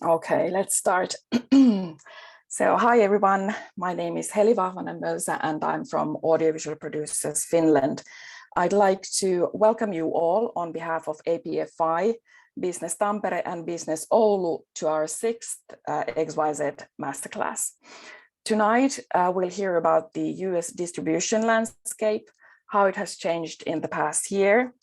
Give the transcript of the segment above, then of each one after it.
Okay, let's start. So, hi everyone. My name is Heli Vahvanen-Mölsä and I'm from Audiovisual Producers Finland. I'd like to welcome you all on behalf of APFI, Business Tampere and Business Oulu to our sixth XYZ Masterclass. Tonight, we'll hear about the US distribution landscape, how it has changed in the past year,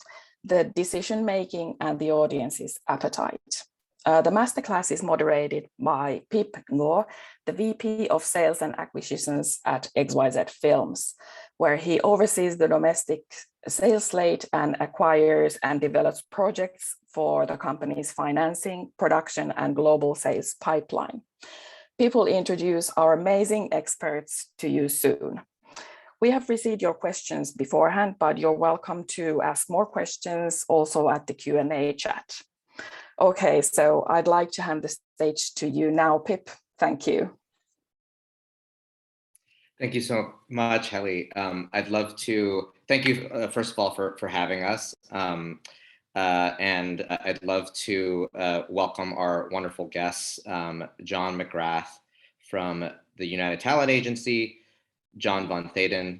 the decision-making and the audience's appetite. The masterclass is moderated by Pip Ngo, the VP of Sales and Acquisitions at XYZ Films, where he oversees the domestic sales slate and acquires and develops projects for the company's financing, production, and global sales pipeline. Pip will introduce our amazing experts to you soon. We have received your questions beforehand, but you're welcome to ask more questions also at the Q&A chat. Okay, so I'd like to hand the stage to you now, Pip. Thank you. Thank you so much, Heli. I'd love to thank you, first of all, for having us. And I'd love to welcome our wonderful guests, John McGrath from the United Talent Agency, John Von Thaden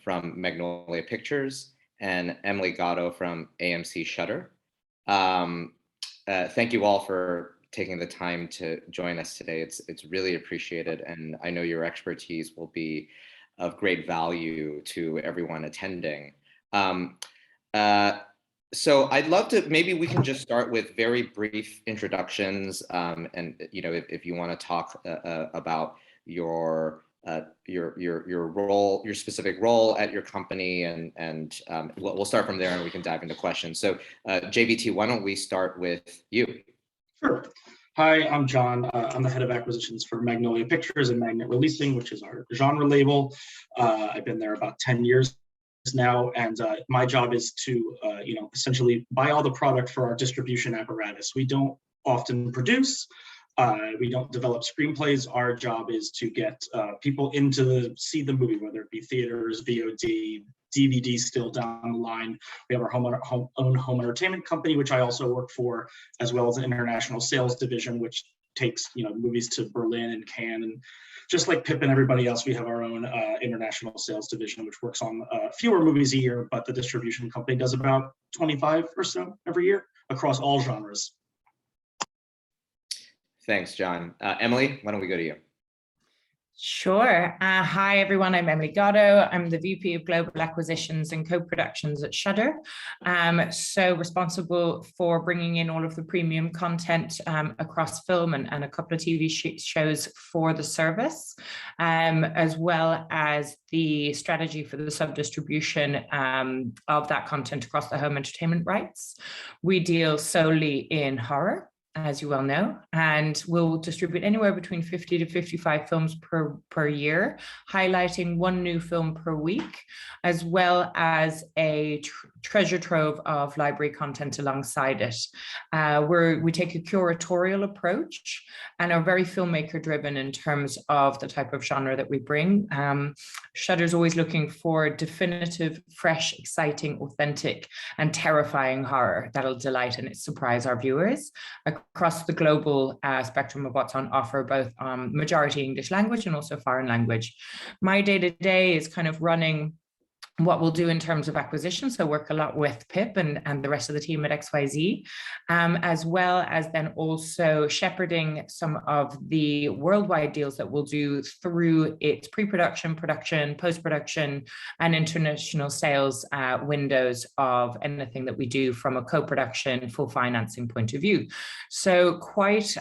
from Magnolia Pictures, and Emily Gatto from AMC Shudder. Thank you all for taking the time to join us today. It's really appreciated, and I know your expertise will be of great value to everyone attending. So I'd love to, maybe we can just start with very brief introductions, and if you want to talk about your role, your specific role at your company, and we'll start from there and we can dive into questions. So JVT, why don't we start with you? Sure. Hi, I'm John. I'm the head of acquisitions for Magnolia Pictures and Magnet Releasing, which is our genre label. I've been there about 10 years now, and my job is to essentially buy all the product for our distribution apparatus. We don't often produce. We don't develop screenplays. Our job is to get people in to see the movie, whether it be theaters, VOD, DVD still down the line. We have our own home entertainment company, which I also work for, as well as an international sales division, which takes movies to Berlin and Cannes. And just like Pip and everybody else, we have our own international sales division, which works on fewer movies a year, but the distribution company does about 25 or so every year across all genres. Thanks, John. Emily, why don't we go to you? Sure. Hi, everyone. I'm Emily Gatto. I'm the VP of Global Acquisitions and Co-Productions at Shudder. So responsible for bringing in all of the premium content across film and a couple of TV shows for the service, as well as the strategy for the sub-distribution of that content across the home entertainment rights. We deal solely in horror, as you well know, and we'll distribute anywhere between 50 to 55 films per year, highlighting one new film per week, as well as a treasure trove of library content alongside it. We take a curatorial approach and are very filmmaker driven in terms of the type of genre that we bring. Shudder's always looking for definitive, fresh, exciting, authentic, and terrifying horror that'll delight and surprise our viewers across the global spectrum of what's on offer, both majority English language and also foreign language. My day-to-day is kind of running what we'll do in terms of acquisition. So work a lot with Pip and the rest of the team at XYZ, as well as then also shepherding some of the worldwide deals that we'll do through its pre-production, production, post-production, and international sales windows of anything that we do from a co-production, full financing point of view. So quite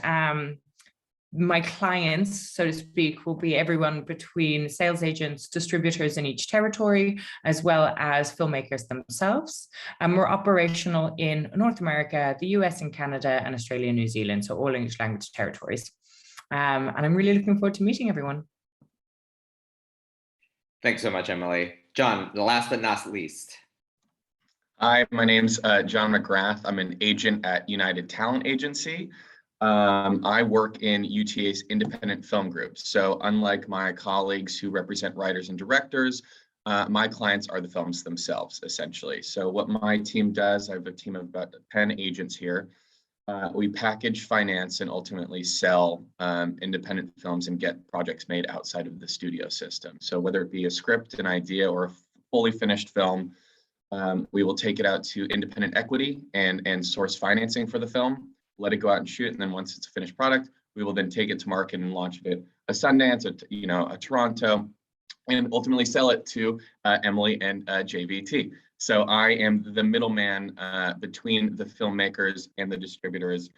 my clients, so to speak, will be everyone between sales agents, distributors in each territory, as well as filmmakers themselves. And we're operational in North America, the US and Canada, and Australia and New Zealand, so all English language territories. And I'm really looking forward to meeting everyone. Thanks so much, Emily. John, the last but not least. Hi, my name's John McGrath. I'm an agent at United Talent Agency. I work in UTA's independent film group. So unlike my colleagues who represent writers and directors, my clients are the films themselves, essentially. So what my team does, I have a team of about 10 agents here. We package, finance, and ultimately sell independent films and get projects made outside of the studio system. So whether it be a script, an idea, or a fully finished film, we will take it out to independent equity and source financing for the film, let it go out and shoot, and then once it's a finished product, we will then take it to market and launch it at a Sundance, a Toronto, and ultimately sell it to Emily and JVT. So I am the middleman between the filmmakers and the distributors,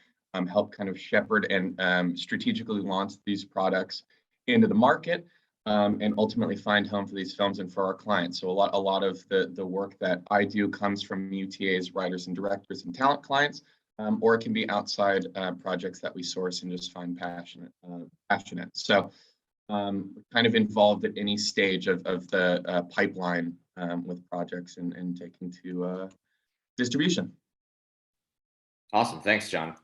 help kind of shepherd and strategically launch these products into the market, and ultimately find home for these films and for our clients. So a lot of the work that I do comes from UTA's writers and directors and talent clients, or it can be outside projects that we source and just find passionate. So kind of involved at any stage of the pipeline with projects and taking to distribution. Awesome. Thanks, John.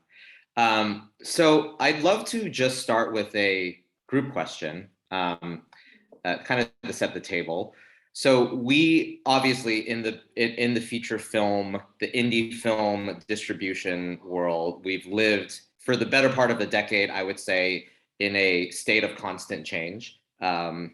So I'd love to just start with a group question, kind of to set the table. So we obviously in the feature film, the indie film distribution world, we've lived for the better part of a decade, I would say, in a state of constant change. And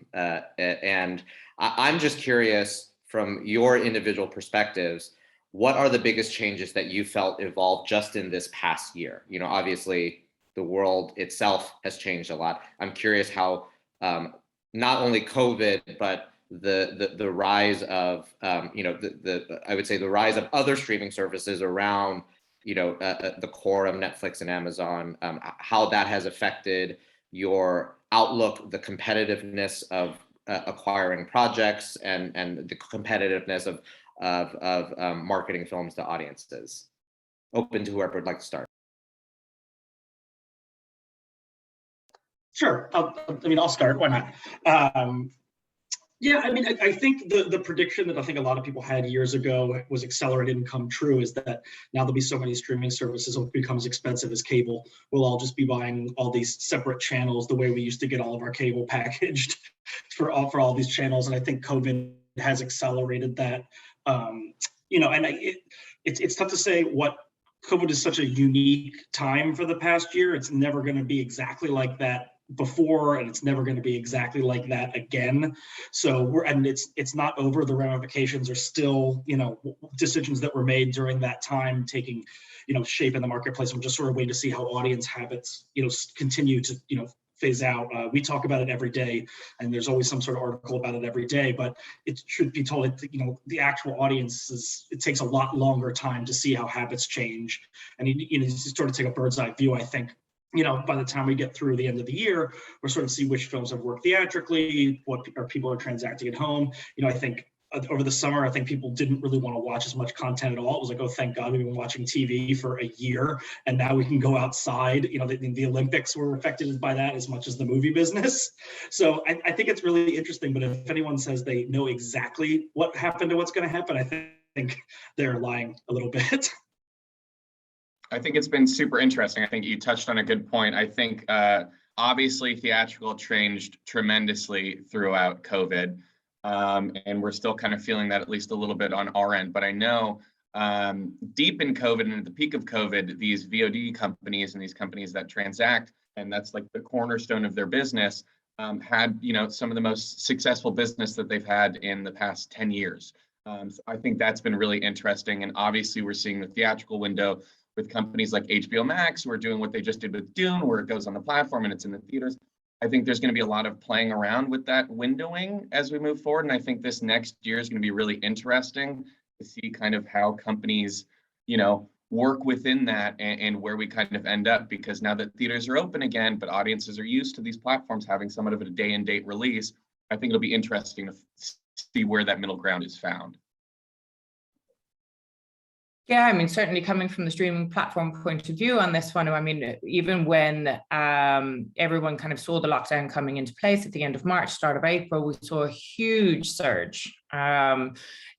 I'm just curious, from your individual perspectives, what are the biggest changes that you felt evolved just in this past year? You know, obviously the world itself has changed a lot. I'm curious how not only COVID, but the rise of I would say the rise of other streaming services around the core of Netflix and Amazon, how that has affected your outlook, the competitiveness of acquiring projects, and the competitiveness of marketing films to audiences. Open to whoever would like to start. Sure. I'll start. Why not? Yeah, I mean, I think the prediction that I think a lot of people had years ago was accelerated and come true is that now there'll be so many streaming services, it'll become as expensive as cable. We'll all just be buying all these separate channels the way we used to get all of our cable packaged for all these channels. And I think COVID has accelerated that. And it's tough to say what COVID is such a unique time for the past year. It's never going to be exactly like that before, and it's never going to be exactly like that again. So it's not over. The ramifications are still, decisions that were made during that time taking, shape in the marketplace. We're just sort of waiting to see how audience habits, continue to, phase out. We talk about it every day, and there's always some sort of article about it every day, but it should be told that, the actual audience it takes a lot longer time to see how habits change. And you sort of take a bird's eye view, I think. By the time we get through the end of the year, we're sort of see which films have worked theatrically, what people are transacting at home. I think over the summer, I think people didn't really want to watch as much content at all. It was like, oh, thank God, we've been watching TV for a year, and now we can go outside. The Olympics were affected by that as much as the movie business. So I think it's really interesting, but if anyone says they know exactly what happened to what's going to happen, I think they're lying a little bit. I think it's been super interesting. I think you touched on a good point. I think obviously theatrical changed tremendously throughout COVID, and we're still kind of feeling that at least a little bit on our end. But I know deep in COVID and at the peak of COVID, these VOD companies and these companies that transact, and that's like the cornerstone of their business, had some of the most successful business that they've had in the past 10 years. So I think that's been really interesting. And obviously we're seeing the theatrical window with companies like HBO Max, who are doing what they just did with Dune, where it goes on the platform and it's in the theaters. I think there's going to be a lot of playing around with that windowing as we move forward. And I think this next year is going to be really interesting to see kind of how companies, work within that and where we kind of end up, because now that theaters are open again, but audiences are used to these platforms having somewhat of a day and date release, I think it'll be interesting to see where that middle ground is found. Yeah, I mean, certainly coming from the streaming platform point of view on this one, I mean, even when everyone kind of saw the lockdown coming into place at the end of March, start of April, we saw a huge surge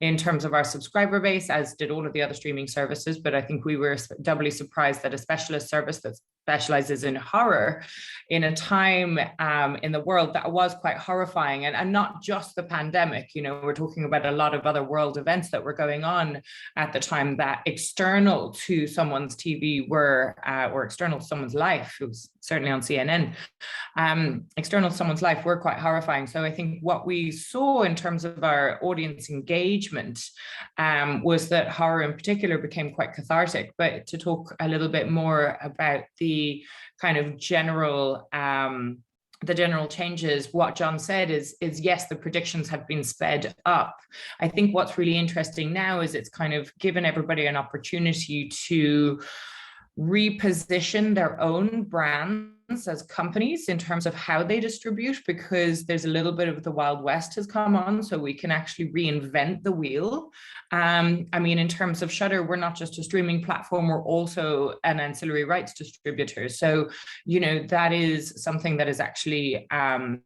in terms of our subscriber base, as did all of the other streaming services. But I think we were doubly surprised that a specialist service that specializes in horror in a time in the world that was quite horrifying, and not just the pandemic. You know, we're talking about a lot of other world events that were going on at the time that external to someone's TV were, or external to someone's life. It was certainly on CNN. External to someone's life were quite horrifying. So I think what we saw in terms of our audience engagement was that horror in particular became quite cathartic. But to talk a little bit more about the kind of general changes, what John said is yes, the predictions have been sped up. I think what's really interesting now is it's kind of given everybody an opportunity to reposition their own brands as companies in terms of how they distribute, because there's a little bit of the Wild West has come on, so we can actually reinvent the wheel. I mean, in terms of Shudder, we're not just a streaming platform, we're also an ancillary rights distributor. So, you know, that is something that is actually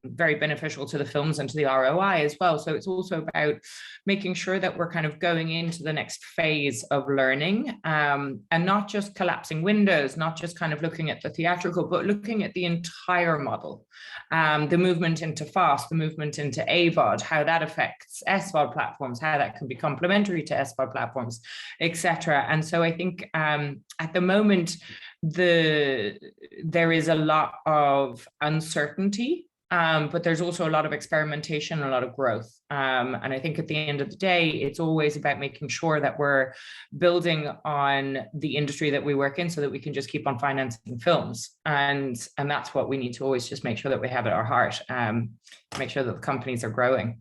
very beneficial to the films and to the ROI as well. So it's also about making sure that we're kind of going into the next phase of learning, and not just collapsing windows, not just kind of looking at the theatrical, but looking at the entire model, the movement into FAST, the movement into AVOD, how that affects SVOD platforms, how that can be complementary to SVOD platforms, etc. And so I think at the moment, there is a lot of uncertainty, but there's also a lot of experimentation, a lot of growth. And I think at the end of the day, it's always about making sure that we're building on the industry that we work in so that we can just keep on financing films. And that's what we need to always just make sure that we have at our heart, make sure that the companies are growing.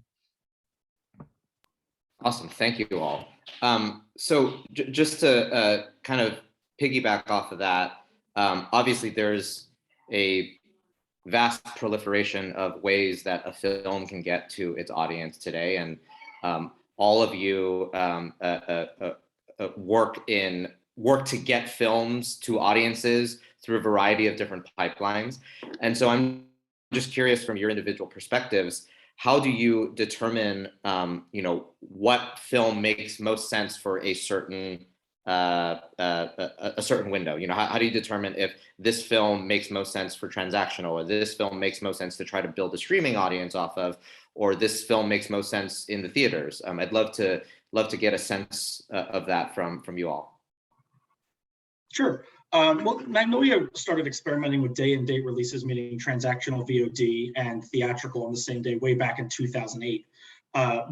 Awesome, thank you all. So just to kind of piggyback off of that, obviously there's a vast proliferation of ways that a film can get to its audience today, and all of you work to get films to audiences through a variety of different pipelines. And so I'm just curious, from your individual perspectives, how do you determine you know, what film makes most sense for a certain window? You know, how do you determine if this film makes most sense for transactional, or this film makes most sense to try to build a streaming audience off of, or this film makes most sense in the theaters? I'd love to get a sense of that from you all. Sure. Well, Magnolia started experimenting with day-and-date releases, meaning transactional VOD and theatrical on the same day, way back in 2008.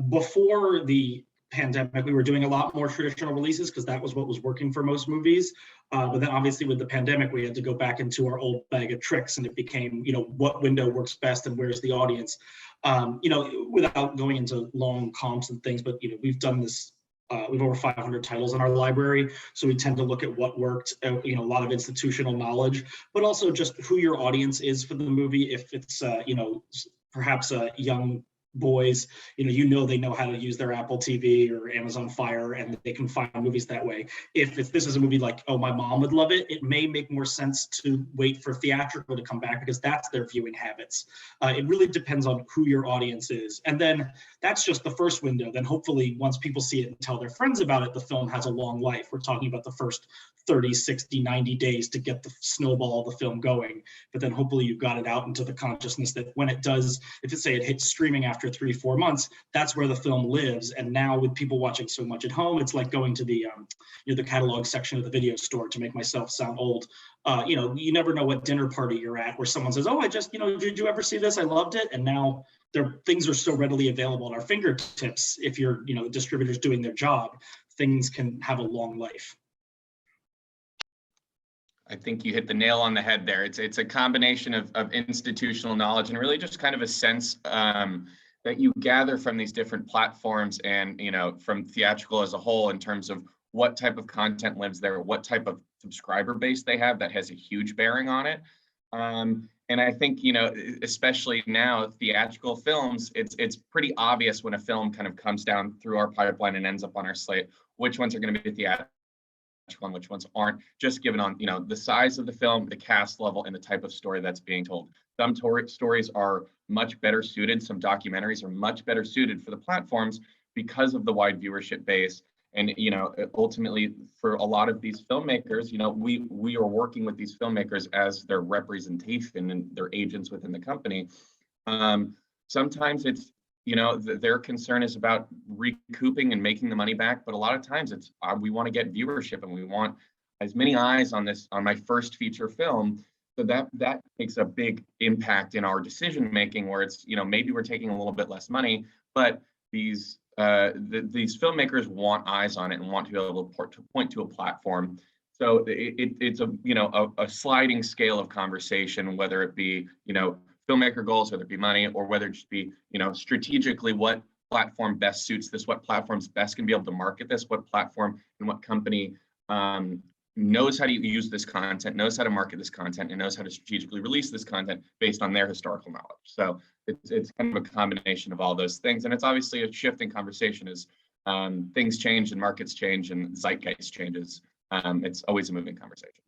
Before the pandemic, we were doing a lot more traditional releases because that was what was working for most movies. But then obviously with the pandemic, we had to go back into our old bag of tricks, and it became, you know, what window works best and where's the audience? You know, without going into long comps and things, but, you know, we've done this. We have over 500 titles in our library, so we tend to look at what worked, you know, a lot of institutional knowledge, but also just who your audience is for the movie. If it's, you know, perhaps young boys, you know they know how to use their Apple TV or Amazon Fire, and they can find movies that way. If this is a movie like, oh, my mom would love it, it may make more sense to wait for theatrical to come back because that's their viewing habits. It really depends on who your audience is. And then that's just the first window. Then hopefully once people see it and tell their friends about it, the film has a long life. We're talking about the first 30, 60, 90 days to get the snowball of the film going. But then hopefully you've got it out into the consciousness that when it does, if it say it hits streaming after 3-4 months, that's where the film lives. And now with people watching so much at home, it's like going to the the catalog section of the video store, to make myself sound old. You never know what dinner party you're at where someone says, oh, I just, did you ever see this? I loved it. And now things are so readily available at our fingertips. If you're, the distributors doing their job, things can have a long life. I think you hit the nail on the head there. It's a combination of institutional knowledge and really just kind of a sense that you gather from these different platforms and, from theatrical as a whole, in terms of what type of content lives there, what type of subscriber base they have. That has a huge bearing on it. And I think, especially now, theatrical films, it's pretty obvious when a film kind of comes down through our pipeline and ends up on our slate, which ones are going to be theatrical and which ones aren't, just given on, the size of the film, the cast level, and the type of story that's being told. Some stories are much better suited, some documentaries are much better suited for the platforms because of the wide viewership base. And, you know, ultimately for a lot of these filmmakers, you know, we are working with these filmmakers as their representation and their agents within the company. Sometimes it's, you know, their concern is about recouping and making the money back. But a lot of times it's, we want to get viewership and we want as many eyes on this, on my first feature film. So that makes a big impact in our decision making, where it's, you know, maybe we're taking a little bit less money, but these filmmakers want eyes on it and want to be able to point to a platform. So it's a, you know, a sliding scale of conversation, whether it be, you know, filmmaker goals, whether it be money, or whether it just be, you know, strategically what platform best suits this, what platforms best can be able to market this, what platform and what company knows how to use this content, knows how to market this content, and knows how to strategically release this content based on their historical knowledge. So it's kind of a combination of all those things. And it's obviously a shifting conversation as things change and markets change and zeitgeist changes. It's always a moving conversation.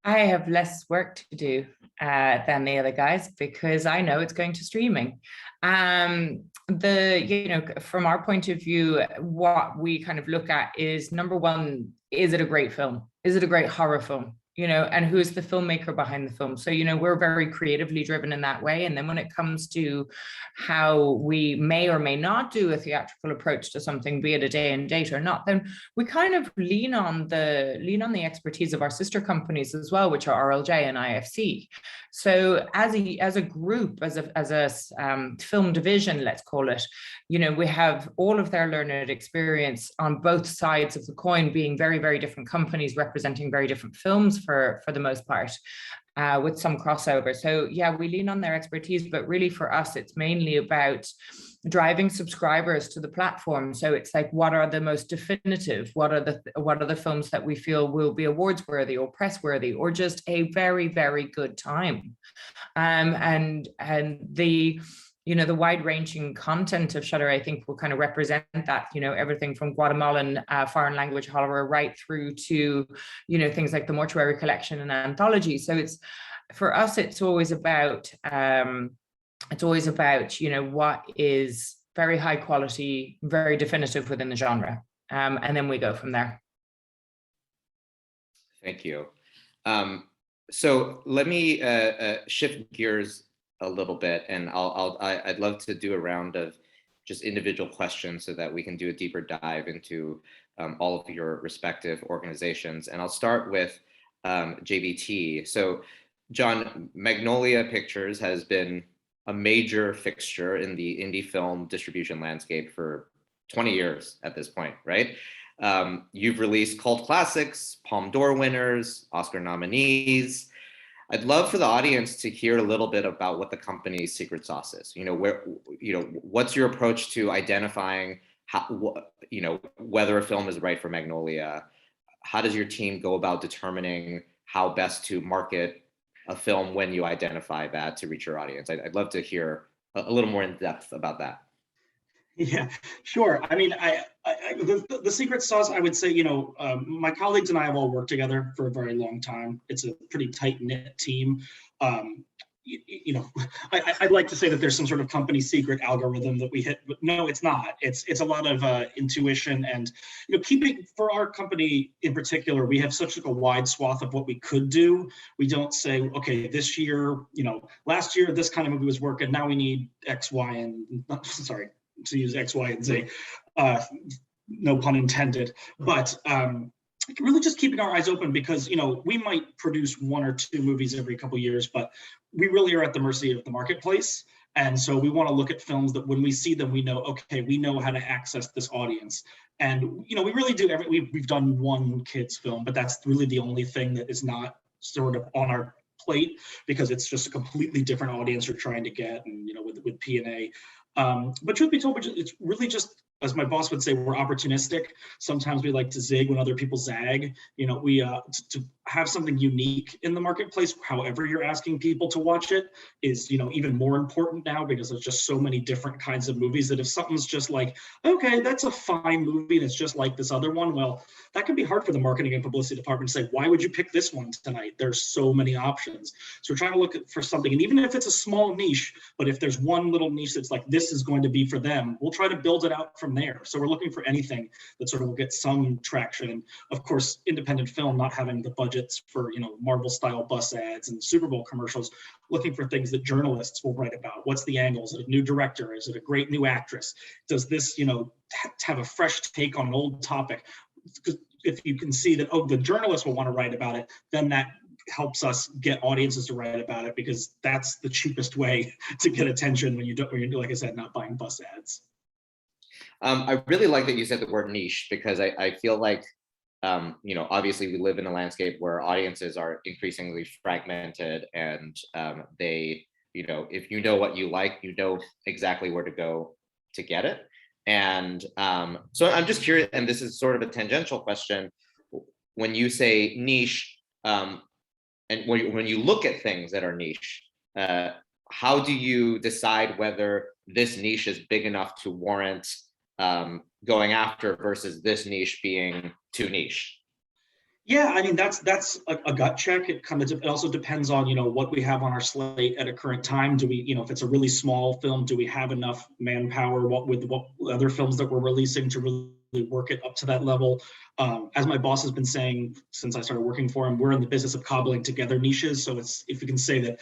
I have less work to do than the other guys because I know it's going to streaming. You know, from our point of view, what we kind of look at is, number one, is it a great film? Is it a great horror film? You know, and who's the filmmaker behind the film? So, you know, we're very creatively driven in that way. And then when it comes to how we may or may not do a theatrical approach to something, be it a day and date or not, then we kind of lean on the expertise of our sister companies as well, which are RLJ and IFC. So as a group, as a film division, let's call it, you know, we have all of their learned experience on both sides of the coin, being very, very different companies representing very different films for the most part, with some crossover. So yeah, we lean on their expertise, but really for us, it's mainly about driving subscribers to the platform. So it's like, what are the most definitive? What are the films that we feel will be awards worthy or press worthy or just a very, very good time? And the, you know, the wide-ranging content of Shudder, I think, will kind of represent that, you know, everything from Guatemalan foreign language horror right through to, you know, things like the Mortuary Collection and Anthology. So it's, for us, it's always about, you know, what is very high quality, very definitive within the genre. And then we go from there. Thank you. So let me shift gears a little bit, and I'd love to do a round of just individual questions so that we can do a deeper dive into all of your respective organizations. And I'll start with JBT. So John, Magnolia Pictures has been a major fixture in the indie film distribution landscape for 20 years at this point, right? You've released cult classics, Palme d'Or winners, Oscar nominees. I'd love for the audience to hear a little bit about what the company's secret sauce is. You know, what's your approach to identifying whether a film is right for Magnolia? How does your team go about determining how best to market a film when you identify that to reach your audience? I'd love to hear a little more in depth about that. Yeah, sure. I mean, the secret sauce, I would say, you know, my colleagues and I have all worked together for a very long time. It's a pretty tight-knit team. You know, I'd like to say that there's some sort of company secret algorithm that we hit, but no, it's not. It's a lot of intuition, and, you know, keeping, for our company in particular, we have such a wide swath of what we could do. We don't say, okay, this year, you know, last year this kind of movie was working, now we need X, Y, and sorry, to use X, Y, and Z, no pun intended, but really just keeping our eyes open, because, you know, we might produce 1 or 2 movies every couple of years, but we really are at the mercy of the marketplace. And so we want to look at films that when we see them, we know, okay, we know how to access this audience. And, you know, we really do, we've done 1 kids film, but that's really the only thing that is not sort of on our plate, because it's just a completely different audience we're trying to get, and, you know, with P&A. But truth be told, it's really just, as my boss would say, we're opportunistic. Sometimes we like to zig when other people zag. You know, we have something unique in the marketplace, however you're asking people to watch it, is, you know, even more important now, because there's just so many different kinds of movies that if something's just like, okay, that's a fine movie and it's just like this other one, well, that can be hard for the marketing and publicity department to say, why would you pick this one tonight? There's so many options. So we're trying to look for something, and even if it's a small niche, but if there's one little niche that's like, this is going to be for them, we'll try to build it out from there. So we're looking for anything that sort of will get some traction. And of course, independent film not having the budgets for, you know, Marvel style bus ads and Super Bowl commercials, looking for things that journalists will write about. What's the angle? Is it a new director? Is it a great new actress? Does this, you know, have a fresh take on an old topic? Because if you can see that, oh, the journalists will want to write about it, then that helps us get audiences to write about it, because that's the cheapest way to get attention when you're, like I said, not buying bus ads. I really like that you said the word niche, because I feel like, you know, obviously we live in a landscape where audiences are increasingly fragmented, and they, you know, if you know what you like, you know exactly where to go to get it. And so I'm just curious, and this is sort of a tangential question, when you say niche, and when you look at things that are niche, how do you decide whether this niche is big enough to warrant going after versus this niche being too niche? Yeah, I mean, that's a gut check. It also depends on, you know, what we have on our slate at a current time. Do we, you know, if it's a really small film, do we have enough manpower with what other films that we're releasing to really work it up to that level? As my boss has been saying since I started working for him, we're in the business of cobbling together niches. So it's, if you can say that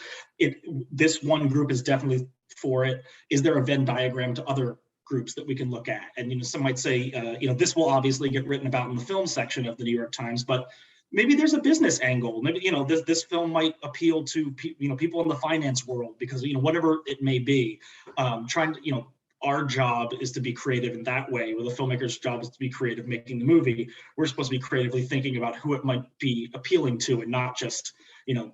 this one group is definitely for it, is there a Venn diagram to other groups that we can look at? And, you know, some might say, you know, this will obviously get written about in the film section of the New York Times, but maybe there's a business angle. Maybe, you know, this film might appeal to, you know, people in the finance world, because, you know, whatever it may be, trying to, you know, our job is to be creative in that way, where the filmmaker's job is to be creative making the movie. We're supposed to be creatively thinking about who it might be appealing to, and not just, you know,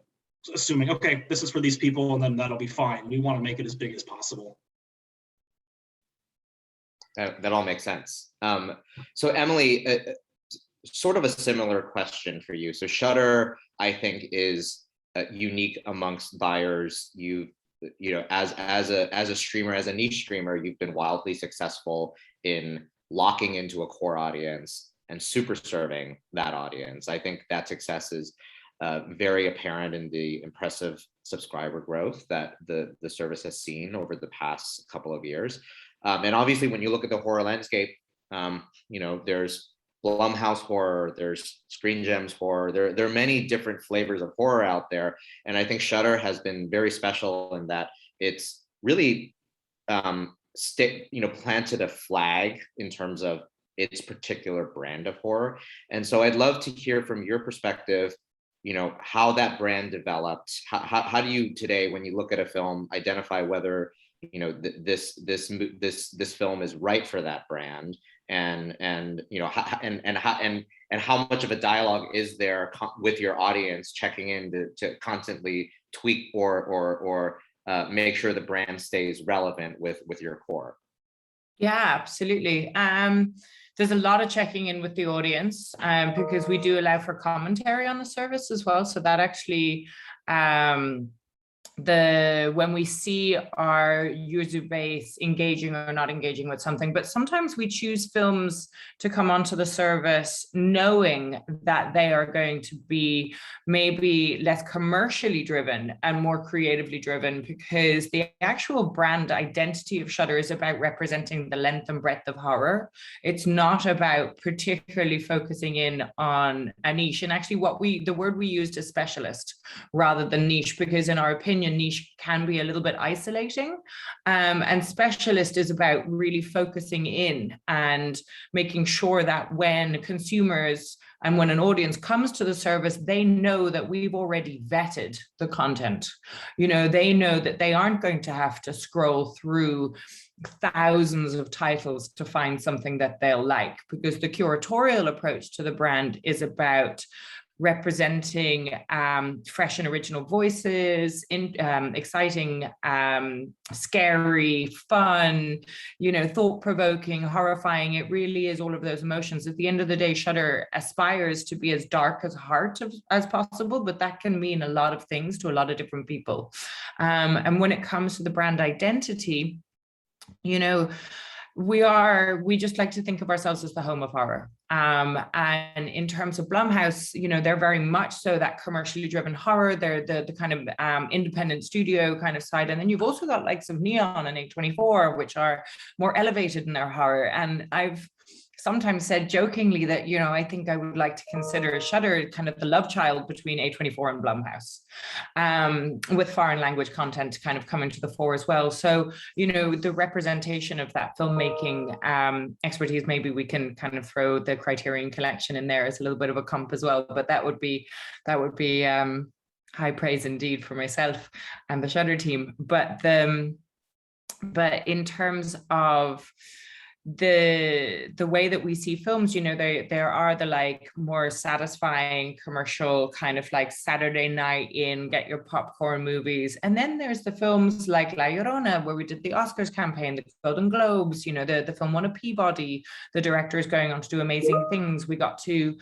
assuming, okay, this is for these people and then that'll be fine. We want to make it as big as possible. That all makes sense. So Emily, sort of a similar question for you. So Shudder, I think, is unique amongst buyers. You know, as a streamer, as a niche streamer, you've been wildly successful in locking into a core audience and super serving that audience. I think that success is very apparent in the impressive subscriber growth that the service has seen over the past couple of years. And obviously, when you look at the horror landscape, you know, there's Blumhouse horror, there's Screen Gems horror. There are many different flavors of horror out there, and I think Shudder has been very special in that it's really, planted a flag in terms of its particular brand of horror. And so I'd love to hear from your perspective, you know, how that brand developed. How do you today, when you look at a film, identify whether, you know, this film is right for that brand, and you know, how much of a dialogue is there with your audience, checking in to constantly tweak or make sure the brand stays relevant with your core? Yeah, absolutely. There's a lot of checking in with the audience, because we do allow for commentary on the service as well. So that actually, when we see our user base engaging or not engaging with something, but sometimes we choose films to come onto the service knowing that they are going to be maybe less commercially driven and more creatively driven, because the actual brand identity of Shudder is about representing the length and breadth of horror. It's not about particularly focusing in on a niche. And actually the word we used is specialist rather than niche, because in our opinion, niche can be a little bit isolating, and specialist is about really focusing in and making sure that when consumers and when an audience comes to the service, they know that we've already vetted the content. You know, they know that they aren't going to have to scroll through thousands of titles to find something that they'll like, because the curatorial approach to the brand is about representing fresh and original voices, exciting, scary, fun, thought-provoking, horrifying. It really is all of those emotions. At the end of the day, Shudder aspires to be as dark as heart as possible, but that can mean a lot of things to a lot of different people. And when it comes to the brand identity, we just like to think of ourselves as the home of horror. And in terms of Blumhouse, they're very much so that commercially driven horror. They're the kind of independent studio kind of side. And then you've also got likes of Neon and A24, which are more elevated in their horror. And I've sometimes said jokingly that, I think I would like to consider Shudder kind of the love child between A24 and Blumhouse, with foreign language content kind of coming to the fore as well. So, the representation of that filmmaking expertise, maybe we can kind of throw the Criterion Collection in there as a little bit of a comp as well, but that would be high praise indeed for myself and the Shudder team. But in terms of the way that we see films, there are the more satisfying commercial kind of Saturday night in, get your popcorn movies. And then there's the films like La Llorona, where we did the Oscars campaign, the Golden Globes, the film won a Peabody, the director is going on to do amazing things. We got to,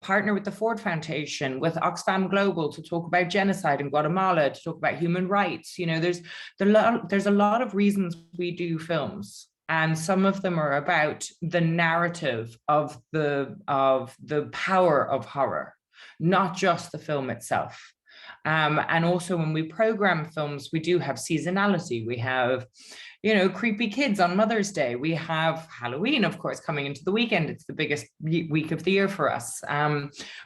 partner with the Ford Foundation, with Oxfam Global to talk about genocide in Guatemala, to talk about human rights. There's a lot of reasons we do films. And some of them are about the narrative of the power of horror, not just the film itself. And also when we program films, we do have seasonality. We have, creepy kids on Mother's Day. We have Halloween, of course, coming into the weekend. It's the biggest week of the year for us.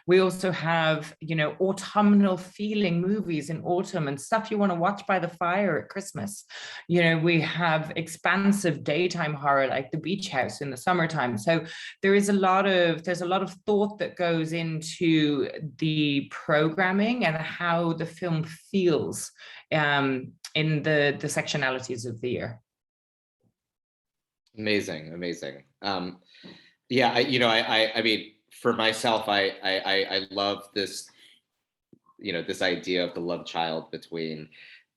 We also have, autumnal feeling movies in autumn and stuff you want to watch by the fire at Christmas. We have expansive daytime horror like The Beach House in the summertime. So there's a lot of thought that goes into the programming and how the film feels in the sectionalities of the year. Amazing. Yeah, I mean, for myself, I love this, this idea of the love child between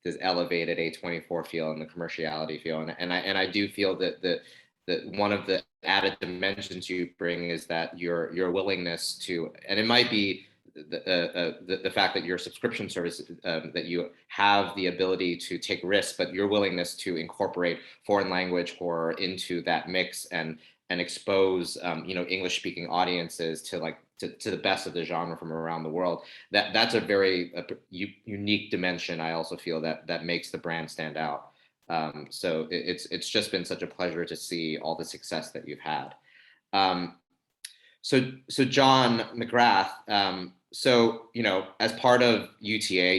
this elevated A24 feel and the commerciality feel, and I do feel that one of the added dimensions you bring is that your willingness to, and it might be the fact that your subscription service, that you have the ability to take risks, but your willingness to incorporate foreign language horror into that mix and expose English speaking audiences to the best of the genre from around the world. That's a very unique dimension. I also feel that makes the brand stand out. So it's just been such a pleasure to see all the success that you've had. So John McGrath, as part of UTA,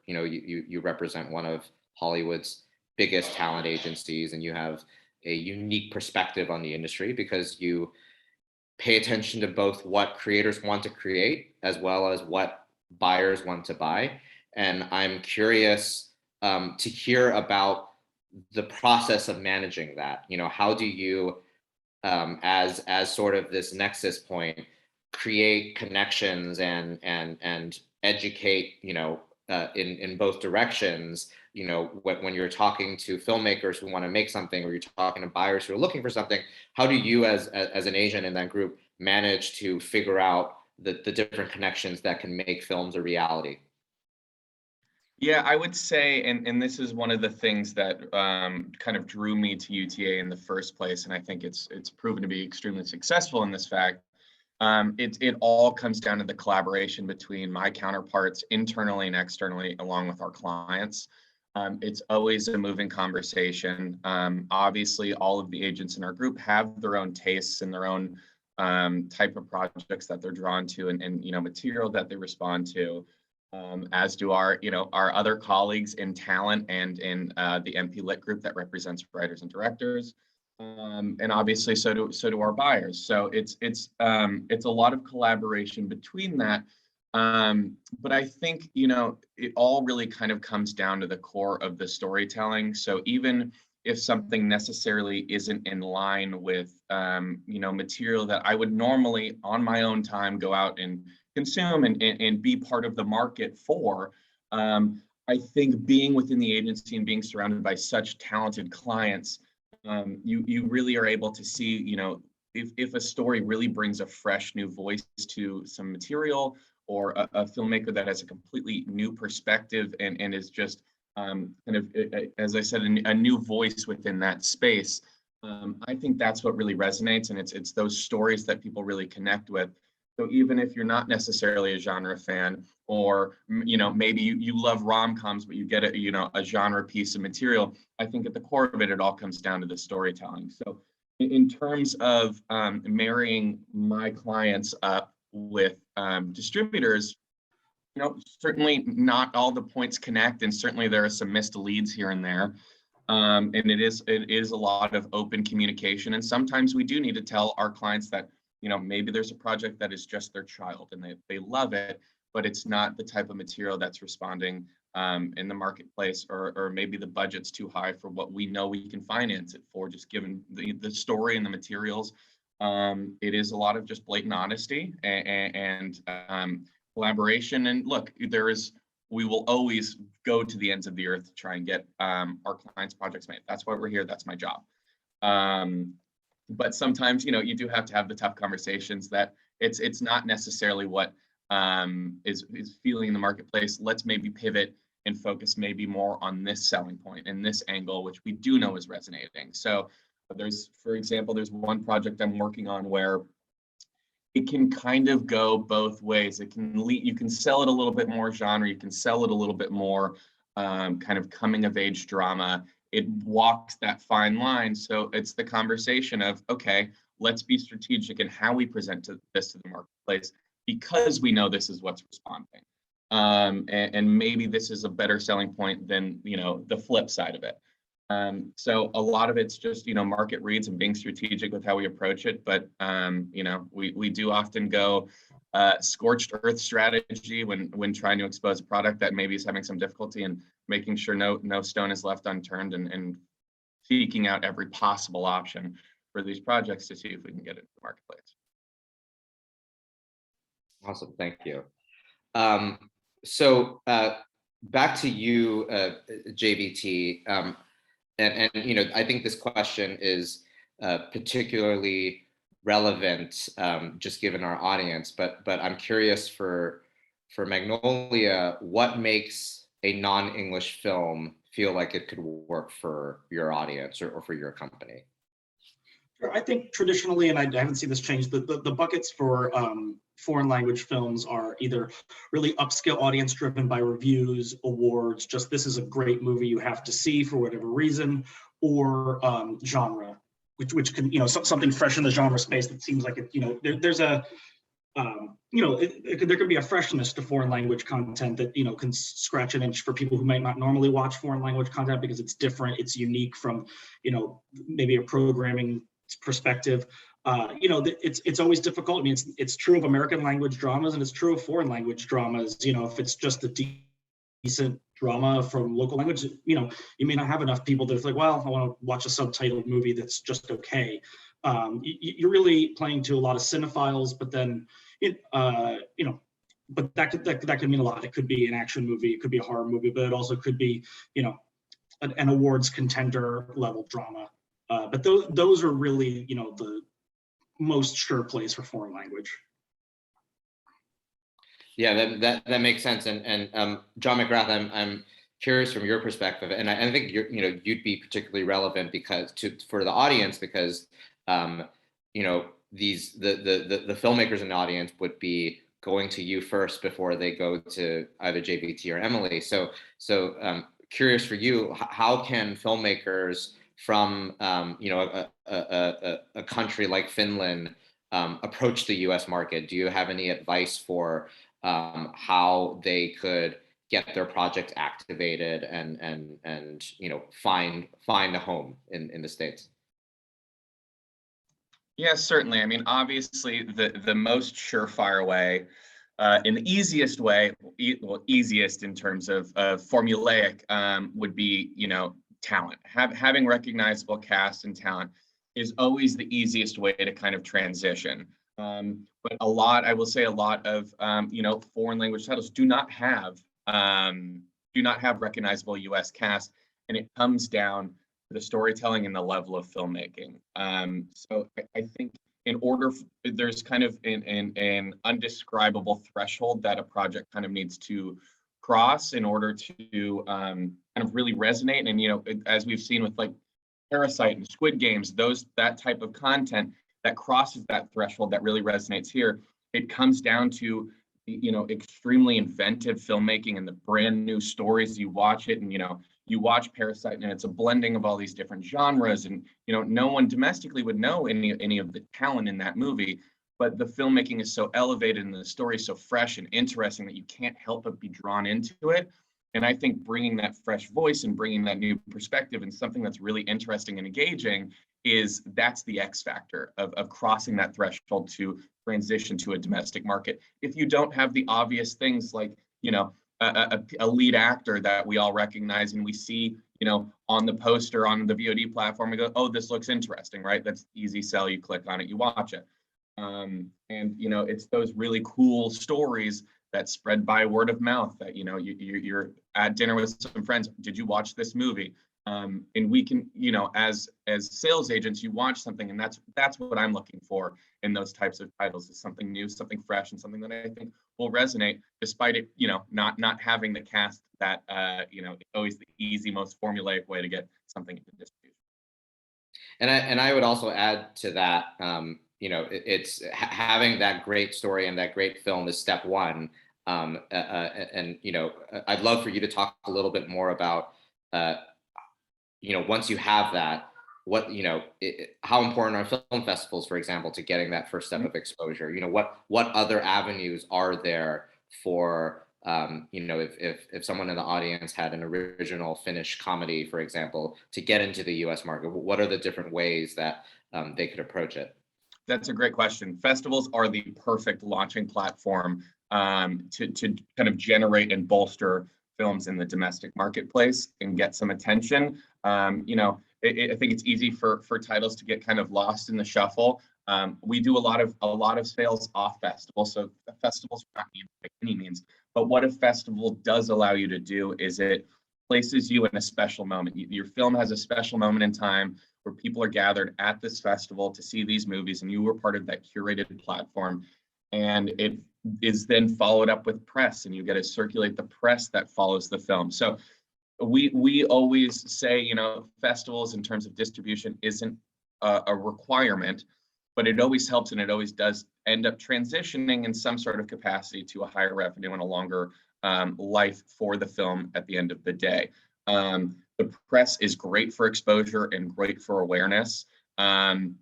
you represent one of Hollywood's biggest talent agencies, and you have a unique perspective on the industry because you pay attention to both what creators want to create as well as what buyers want to buy. And I'm curious to hear about the process of managing that. How do you, as sort of this nexus point, create connections and educate, in both directions, when you're talking to filmmakers who want to make something, or you're talking to buyers who are looking for something, how do you as an agent in that group manage to figure out the different connections that can make films a reality? Yeah, I would say, and this is one of the things that kind of drew me to UTA in the first place, and I think it's proven to be extremely successful in this fact. It all comes down to the collaboration between my counterparts internally and externally, along with our clients. It's always a moving conversation. Obviously, all of the agents in our group have their own tastes and their own type of projects that they're drawn to, and material that they respond to, as do our other colleagues in talent and in the MP Lit group that represents writers and directors. And obviously, so do our buyers. So it's a lot of collaboration between that. But I think it all really kind of comes down to the core of the storytelling. So even if something necessarily isn't in line with, material that I would normally on my own time go out and consume and be part of the market for. I think being within the agency and being surrounded by such talented clients, you really are able to see, if a story really brings a fresh new voice to some material, or a filmmaker that has a completely new perspective and is just as I said, a new voice within that space. I think that's what really resonates, and it's those stories that people really connect with. So even if you're not necessarily a genre fan, or maybe you love rom-coms, but you get a genre piece of material, I think at the core of it, it all comes down to the storytelling. So in terms of marrying my clients up with distributors, certainly not all the points connect, and certainly there are some missed leads here and there. And it is a lot of open communication. And sometimes we do need to tell our clients that, maybe there's a project that is just their child and they love it, but it's not the type of material that's responding in the marketplace, or maybe the budget's too high for what we know we can finance it for, just given the story and the materials. It is a lot of just blatant honesty and collaboration. And look, we will always go to the ends of the earth to try and get our clients' projects made. That's why we're here. That's my job. But sometimes, you do have to have the tough conversations that it's not necessarily what is feeling in the marketplace. Let's maybe pivot and focus maybe more on this selling point and this angle, which we do know is resonating. So for example, there's one project I'm working on where it can kind of go both ways. You can sell it a little bit more genre, you can sell it a little bit more kind of coming of age drama. It walks that fine line. So it's the conversation of, okay, let's be strategic in how we present this to the marketplace, because we know this is what's responding. And maybe this is a better selling point than, the flip side of it. So a lot of it's just, market reads and being strategic with how we approach it. But, we do often go scorched earth strategy when trying to expose a product that maybe is having some difficulty, and making sure no stone is left unturned, and seeking out every possible option for these projects to see if we can get it to the marketplace. Awesome, thank you. So back to you, JVT. And I think this question is particularly relevant, just given our audience. But I'm curious for Magnolia, what makes a non-English film feel like it could work for your audience or for your company? I think traditionally, and I haven't seen this change, the buckets for foreign language films are either really upscale audience driven by reviews, awards, just this is a great movie you have to see for whatever reason, or genre, which can, something fresh in the genre space that seems like it, there's a, there could be a freshness to foreign language content that, can scratch an itch for people who might not normally watch foreign language content because it's different, it's unique from, maybe a programming perspective. It's always difficult. I mean, it's true of American language dramas, and it's true of foreign language dramas. If it's just a decent drama from local language, you may not have enough people that's like, well, I want to watch a subtitled movie that's just okay. You're really playing to a lot of cinephiles, but then, but that could mean a lot. It could be an action movie, it could be a horror movie, but it also could be, an awards contender level drama. But those are really, the most sure plays for foreign language. Yeah, that makes sense. And John McGrath, I'm curious from your perspective, and I think you'd be particularly relevant for the audience because the filmmakers in the audience would be going to you first before they go to either JVT or Emily. So curious for you, how can filmmakers from a country like Finland approach the U.S. market? Do you have any advice for how they could get their project activated and find a home in the States? Yes, certainly. I mean, obviously, the most surefire way, and the easiest way, easiest in terms of formulaic, would be talent. Having recognizable cast and talent is always the easiest way to kind of transition. But I will say a lot of foreign language titles do not have recognizable US cast, and it comes down to the storytelling and the level of filmmaking. So I think there's kind of an undescribable threshold that a project kind of needs to cross in order to kind of really resonate. And as we've seen with like Parasite and Squid Games, that type of content that crosses that threshold that really resonates here, it comes down to extremely inventive filmmaking and the brand new stories. You watch it, and you watch Parasite, and it's a blending of all these different genres, and no one domestically would know any of the talent in that movie, but the filmmaking is so elevated and the story is so fresh and interesting that you can't help but be drawn into it. And I think bringing that fresh voice and bringing that new perspective and something that's really interesting and engaging that's the X factor of crossing that threshold to transition to a domestic market. If you don't have the obvious things like, a lead actor that we all recognize and we see, on the poster on the VOD platform, we go, oh, this looks interesting, right? That's easy sell. You click on it, you watch it. And it's those really cool stories that spread by word of mouth that, you're at dinner with some friends. Did you watch this movie? And we can, as sales agents, you watch something, and that's what I'm looking for in those types of titles, is something new, something fresh, and something that I think will resonate, despite it, not having the cast that, always the easy, most formulaic way to get something into distribution. And I would also add to that, it's having that great story and that great film is step one. And I'd love for you to talk a little bit more about, once you have that, how important are film festivals, for example, to getting that first step of exposure? What other avenues are there for, if someone in the audience had an original Finnish comedy, for example, to get into the US market, what are the different ways that they could approach it? That's a great question. Festivals are the perfect launching platform to kind of generate and bolster films in the domestic marketplace and get some attention. I think it's easy for titles to get kind of lost in the shuffle. We do a lot of sales off festivals, so festivals are not needed by any means. But what a festival does allow you to do is it places you in a special moment. Your film has a special moment in time where people are gathered at this festival to see these movies, and you were part of that curated platform. And it is then followed up with press, and you get to circulate the press that follows the film. So we always say, festivals in terms of distribution isn't a requirement, but it always helps, and it always does end up transitioning in some sort of capacity to a higher revenue and a longer life for the film at the end of the day. The press is great for exposure and great for awareness, and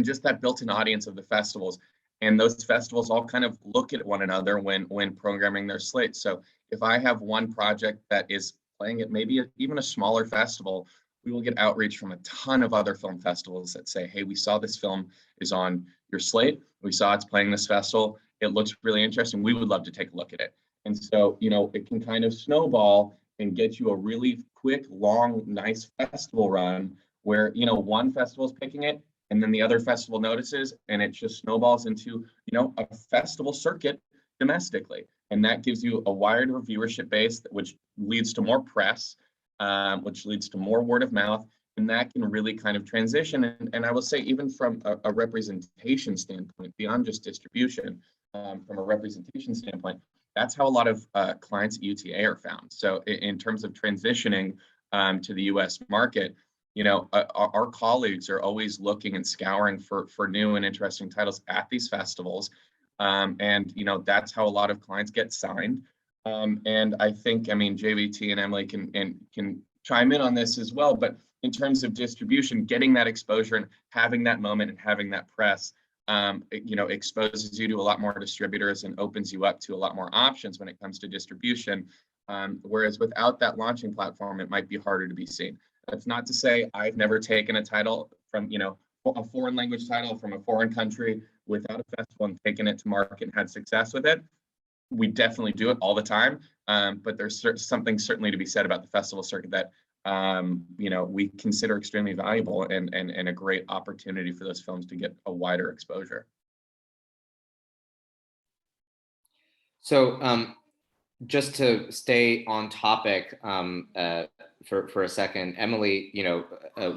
just that built-in audience of the festivals. And those festivals all kind of look at one another when programming their slate. So if I have one project that is playing at maybe even a smaller festival, we will get outreach from a ton of other film festivals that say, hey, we saw this film is on your slate. We saw it's playing this festival. It looks really interesting. We would love to take a look at it. And so, it can kind of snowball and get you a really quick, long, nice festival run where, one festival is picking it, and then the other festival notices, and it just snowballs into, a festival circuit domestically. And that gives you a wider viewership base, which leads to more press, which leads to more word of mouth. And that can really kind of transition. And I will say, even from a representation standpoint, beyond just distribution, from a representation standpoint, that's how a lot of clients at UTA are found. So in terms of transitioning to the US market, our colleagues are always looking and scouring for new and interesting titles at these festivals. And that's how a lot of clients get signed. And I think, JVT and Emily can chime in on this as well, but in terms of distribution, getting that exposure and having that moment and having that press, exposes you to a lot more distributors and opens you up to a lot more options when it comes to distribution. Whereas without that launching platform, it might be harder to be seen. That's not to say I've never taken a title from, a foreign language title from a foreign country without a festival and taken it to market and had success with it. We definitely do it all the time. But there's something certainly to be said about the festival circuit that we consider extremely valuable and a great opportunity for those films to get a wider exposure. So just to stay on topic for a second, Emily,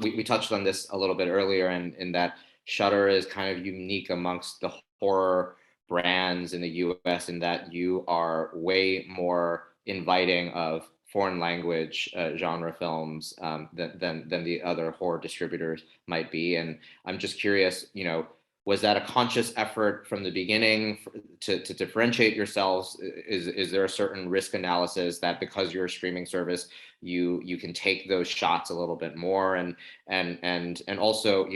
we touched on this a little bit earlier, and in that Shudder is kind of unique amongst the horror brands in the US in that you are way more inviting of foreign language genre films than the other horror distributors might be. And I'm just curious, was that a conscious effort from the beginning to differentiate yourselves? Is there a certain risk analysis that because you're a streaming service, you can take those shots a little bit more? And also,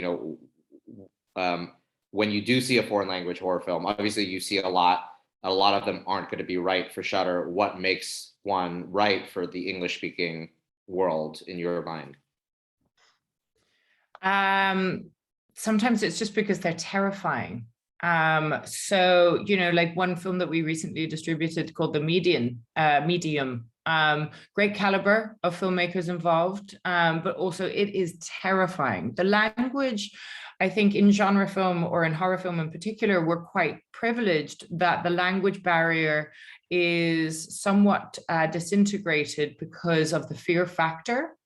when you do see a foreign language horror film, obviously you see a lot of them aren't going to be right for Shudder. What makes one right for the English speaking world in your mind? Sometimes it's just because they're terrifying. So, like one film that we recently distributed called The Medium, great caliber of filmmakers involved, but also it is terrifying. The language, I think in genre film or in horror film in particular, we're quite privileged that the language barrier is somewhat disintegrated because of the fear factor.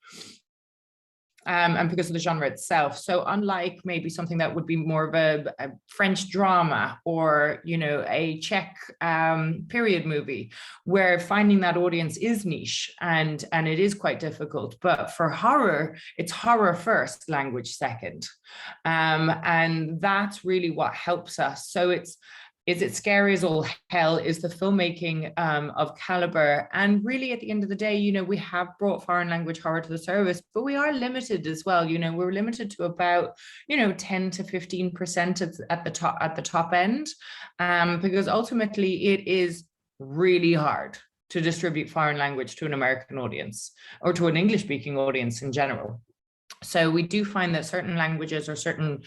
And because of the genre itself. So unlike maybe something that would be more of a French drama or, a Czech period movie, where finding that audience is niche and it is quite difficult. But for horror, it's horror first, language second. And that's really what helps us. So is it scary as all hell? Is the filmmaking of caliber? And really at the end of the day, we have brought foreign language horror to the service, but we are limited as well. We're limited to about, 10 to 15% at the top end, because ultimately it is really hard to distribute foreign language to an American audience or to an English speaking audience in general. So we do find that certain languages or certain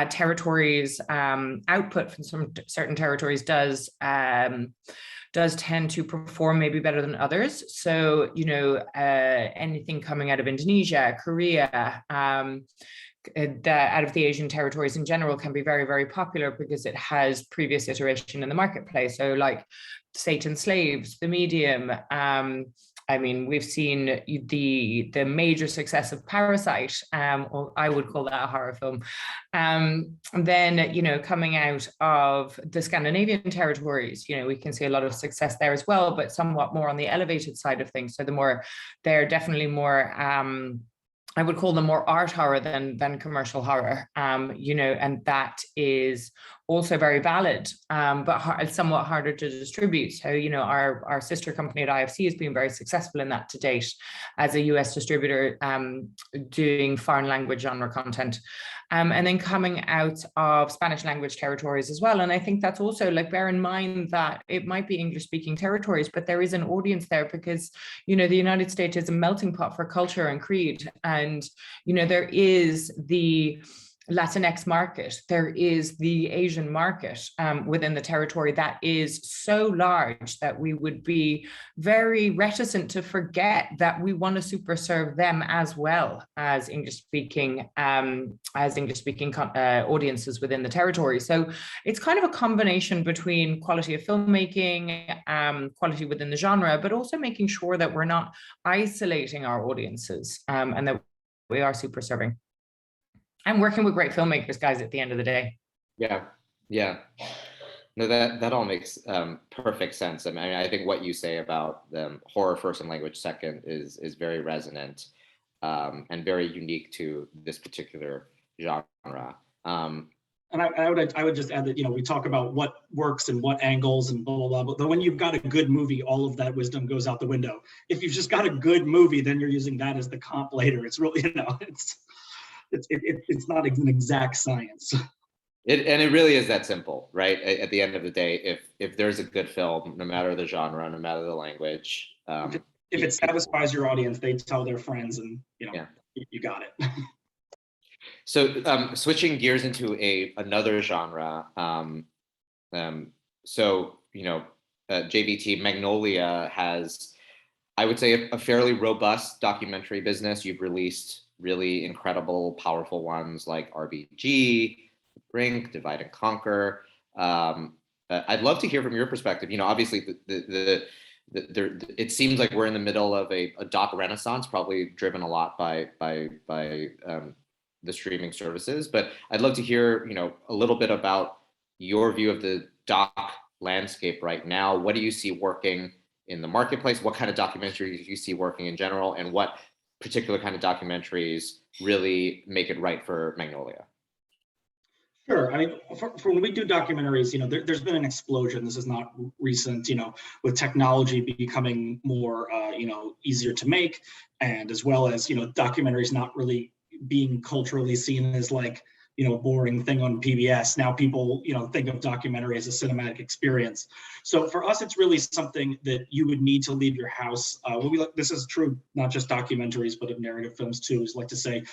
territories, output from some certain territories does tend to perform maybe better than others. So, anything coming out of Indonesia, Korea, out of the Asian territories in general can be very, very popular because it has previous iteration in the marketplace. So like Satan's Slaves, The Medium, we've seen the major success of Parasite, or I would call that a horror film. Then, coming out of the Scandinavian territories, we can see a lot of success there as well, but somewhat more on the elevated side of things. So they're definitely more, I would call them more art horror than commercial horror, and that is also very valid, but somewhat harder to distribute. So, our sister company at IFC has been very successful in that to date as a US distributor, doing foreign language genre content. And then coming out of Spanish language territories as well. And I think that's also bear in mind that it might be English speaking territories, but there is an audience there because, the United States is a melting pot for culture and creed. And, there is the Latinx market, there is the Asian market within the territory that is so large that we would be very reticent to forget that we want to super serve them as well as English speaking audiences within the territory. So it's kind of a combination between quality of filmmaking, quality within the genre, but also making sure that we're not isolating our audiences and that we are super serving. I'm working with great filmmakers, guys, at the end of the day. Yeah. No, that all makes perfect sense. I think what you say about horror first and language second is very resonant and very unique to this particular genre. And I would just add that, we talk about what works and what angles and blah, blah, blah. But when you've got a good movie, all of that wisdom goes out the window. If you've just got a good movie, then you're using that as the comp later. It's really, it's not an exact science. It really is that simple, right? At the end of the day, if there's a good film, no matter the genre, no matter the language, if it satisfies your audience, they tell their friends, and you got it. So switching gears into another genre, JVT Magnolia has I would say, a fairly robust documentary business. You've released really incredible, powerful ones like RBG, Brink, Divide and Conquer. I'd love to hear from your perspective. Obviously, it seems like we're in the middle of a doc renaissance, probably driven a lot by the streaming services. But I'd love to hear, a little bit about your view of the doc landscape right now. What do you see working in the marketplace? What kind of documentaries do you see working in general, and what particular kind of documentaries really make it right for Magnolia? Sure. I mean, for when we do documentaries, there's been an explosion. This is not recent, with technology becoming more, easier to make, and as well as, documentaries not really being culturally seen as like, boring thing on PBS. Now people, think of documentary as a cinematic experience. So for us, it's really something that you would need to leave your house. This is true, not just documentaries, but of narrative films too, is like to say,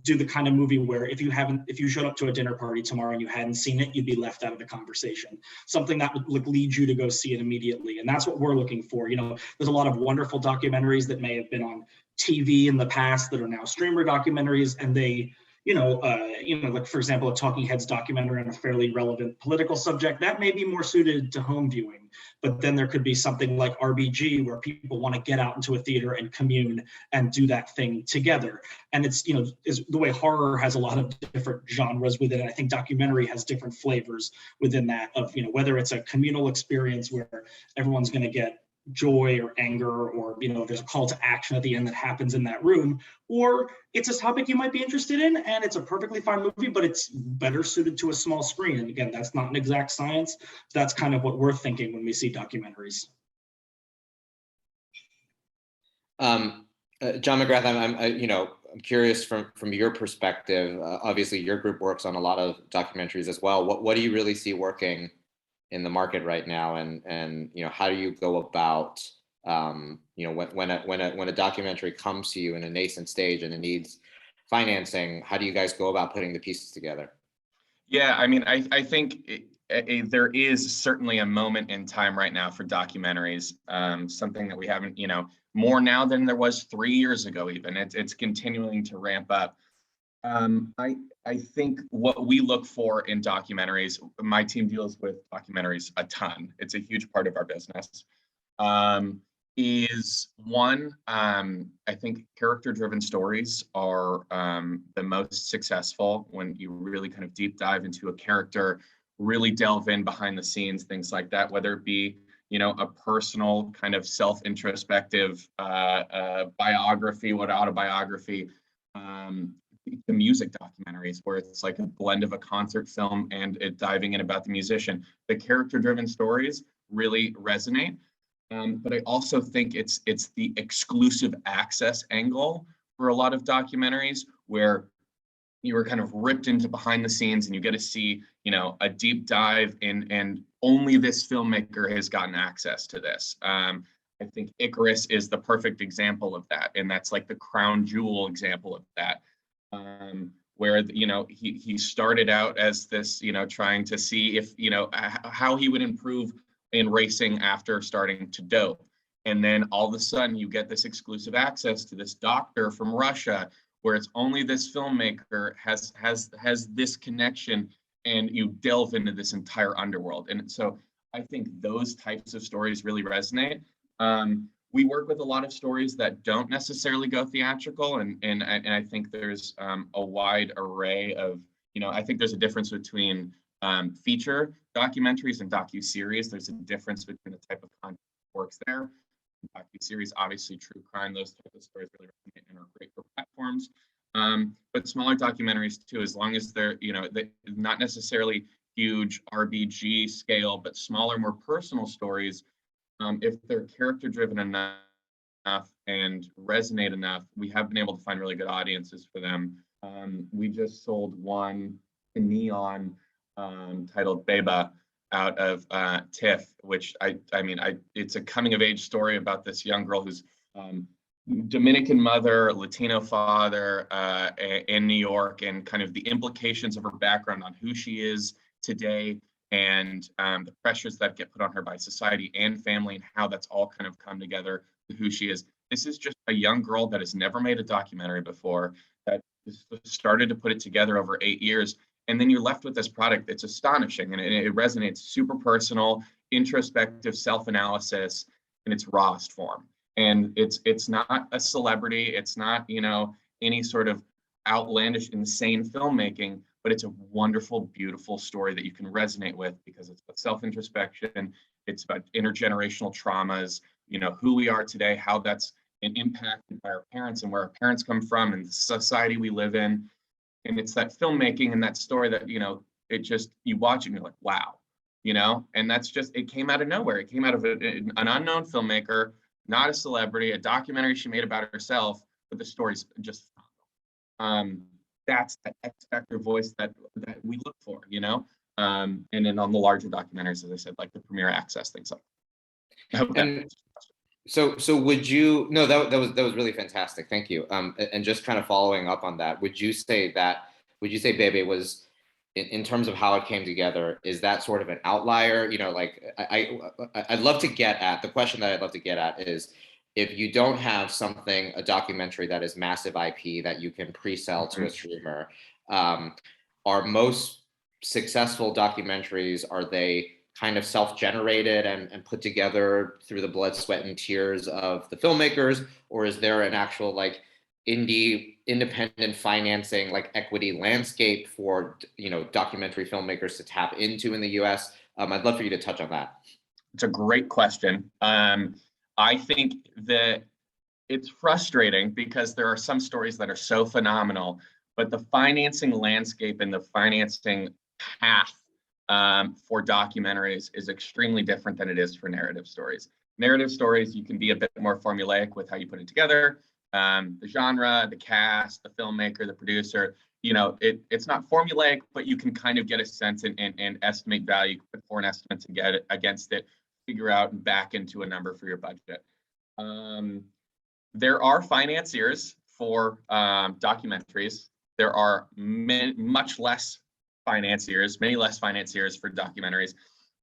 do the kind of movie where if you showed up to a dinner party tomorrow and you hadn't seen it, you'd be left out of the conversation. Something that would lead you to go see it immediately. And that's what we're looking for. There's a lot of wonderful documentaries that may have been on TV in the past that are now streamer documentaries, and they, like for example, a Talking Heads documentary on a fairly relevant political subject that may be more suited to home viewing. But then there could be something like RBG where people want to get out into a theater and commune and do that thing together. And it's, is the way horror has a lot of different genres within it. I think documentary has different flavors within that of, whether it's a communal experience where everyone's going to get joy or anger, or there's a call to action at the end that happens in that room, or it's a topic you might be interested in and it's a perfectly fine movie, but it's better suited to a small screen. And again, that's not an exact science. That's kind of what we're thinking when we see documentaries. John McGrath, I'm curious from your perspective. Obviously, your group works on a lot of documentaries as well. What do you really see working in the market right now, and how do you go about when a documentary comes to you in a nascent stage and it needs financing? How do you guys go about putting the pieces together? Yeah, I mean, I think there is certainly a moment in time right now for documentaries, something that we haven't, more now than there was 3 years ago even. It's continuing to ramp up. I think what we look for in documentaries, my team deals with documentaries a ton. It's a huge part of our business. Is one, I think character-driven stories are the most successful when you really kind of deep dive into a character, really delve in behind the scenes, things like that, whether it be, a personal kind of self-introspective biography, autobiography, the music documentaries where it's like a blend of a concert film and it diving in about the musician. The character-driven stories really resonate. But I also think it's the exclusive access angle for a lot of documentaries where you were kind of ripped into behind the scenes and you get to see, a deep dive in, and only this filmmaker has gotten access to this. I think Icarus is the perfect example of that. And that's like the crown jewel example of that. Where, he started out as this, trying to see if, how he would improve in racing after starting to dope. And then all of a sudden you get this exclusive access to this doctor from Russia, where it's only this filmmaker has this connection, and you delve into this entire underworld. And so I think those types of stories really resonate. We work with a lot of stories that don't necessarily go theatrical, and I think there's a wide array of, I think there's a difference between feature documentaries and docuseries. There's a difference between the type of content that works there. Docuseries, obviously true crime, those type of stories really resonate and are great for platforms. But smaller documentaries too, as long as they're, they not necessarily huge RBG scale, but smaller, more personal stories. If they're character driven enough and resonate enough, we have been able to find really good audiences for them. We just sold one to Neon titled Beba out of TIFF, which it's a coming of age story about this young girl who's Dominican mother, Latino father in New York, and kind of the implications of her background on who she is today, and the pressures that get put on her by society and family, and how that's all kind of come together who she is. This is just a young girl that has never made a documentary before, that started to put it together over 8 years. And then you're left with this product that's astonishing, and it resonates, super personal, introspective self-analysis in its rawest form. And it's not a celebrity, it's not, you know, any sort of outlandish, insane filmmaking, but it's a wonderful, beautiful story that you can resonate with, because it's about self-introspection, it's about intergenerational traumas, you know, who we are today, how that's impacted by our parents and where our parents come from and the society we live in. And it's that filmmaking and that story that, you know, it just, you watch it and you're like, wow, you know, and that's just, it came out of nowhere. It came out of an unknown filmmaker, not a celebrity, a documentary she made about herself, but the story's just phenomenal. That's the X Factor voice that we look for, you know, and then on the larger documentaries, as I said, like the Premiere Access, things like that. I hope that. So would you, no, that was really fantastic. Thank you. And just kind of following up on that, would you say Bebe was, in terms of how it came together, is that sort of an outlier? You know, like I'd love to get at, the question that I'd love to get at is, if you don't have something, a documentary that is massive IP that you can pre-sell to a streamer, are most successful documentaries, are they kind of self-generated and put together through the blood, sweat, and tears of the filmmakers, or is there an actual like independent financing, like equity landscape for, you know, documentary filmmakers to tap into in the US? I'd love for you to touch on that. It's a great question. I think that it's frustrating because there are some stories that are so phenomenal, but the financing landscape and the financing path for documentaries is extremely different than it is for narrative stories. Narrative stories, you can be a bit more formulaic with how you put it together. The genre, the cast, the filmmaker, the producer, you know, it's not formulaic, but you can kind of get a sense and estimate value, put foreign estimates and get it against it, figure out and back into a number for your budget. There are financiers for documentaries. There are many less financiers for documentaries.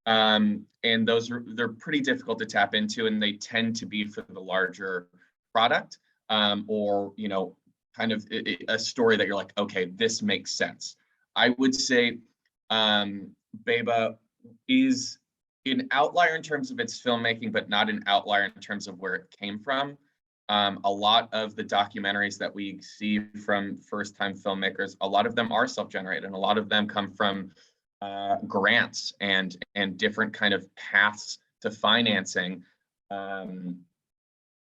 And they're pretty difficult to tap into, and they tend to be for the larger product, or, you know, kind of a story that you're like, okay, this makes sense. I would say Beba is an outlier in terms of its filmmaking, but not an outlier in terms of where it came from. A lot of the documentaries that we see from first-time filmmakers, a lot of them are self-generated, and a lot of them come from grants and different kind of paths to financing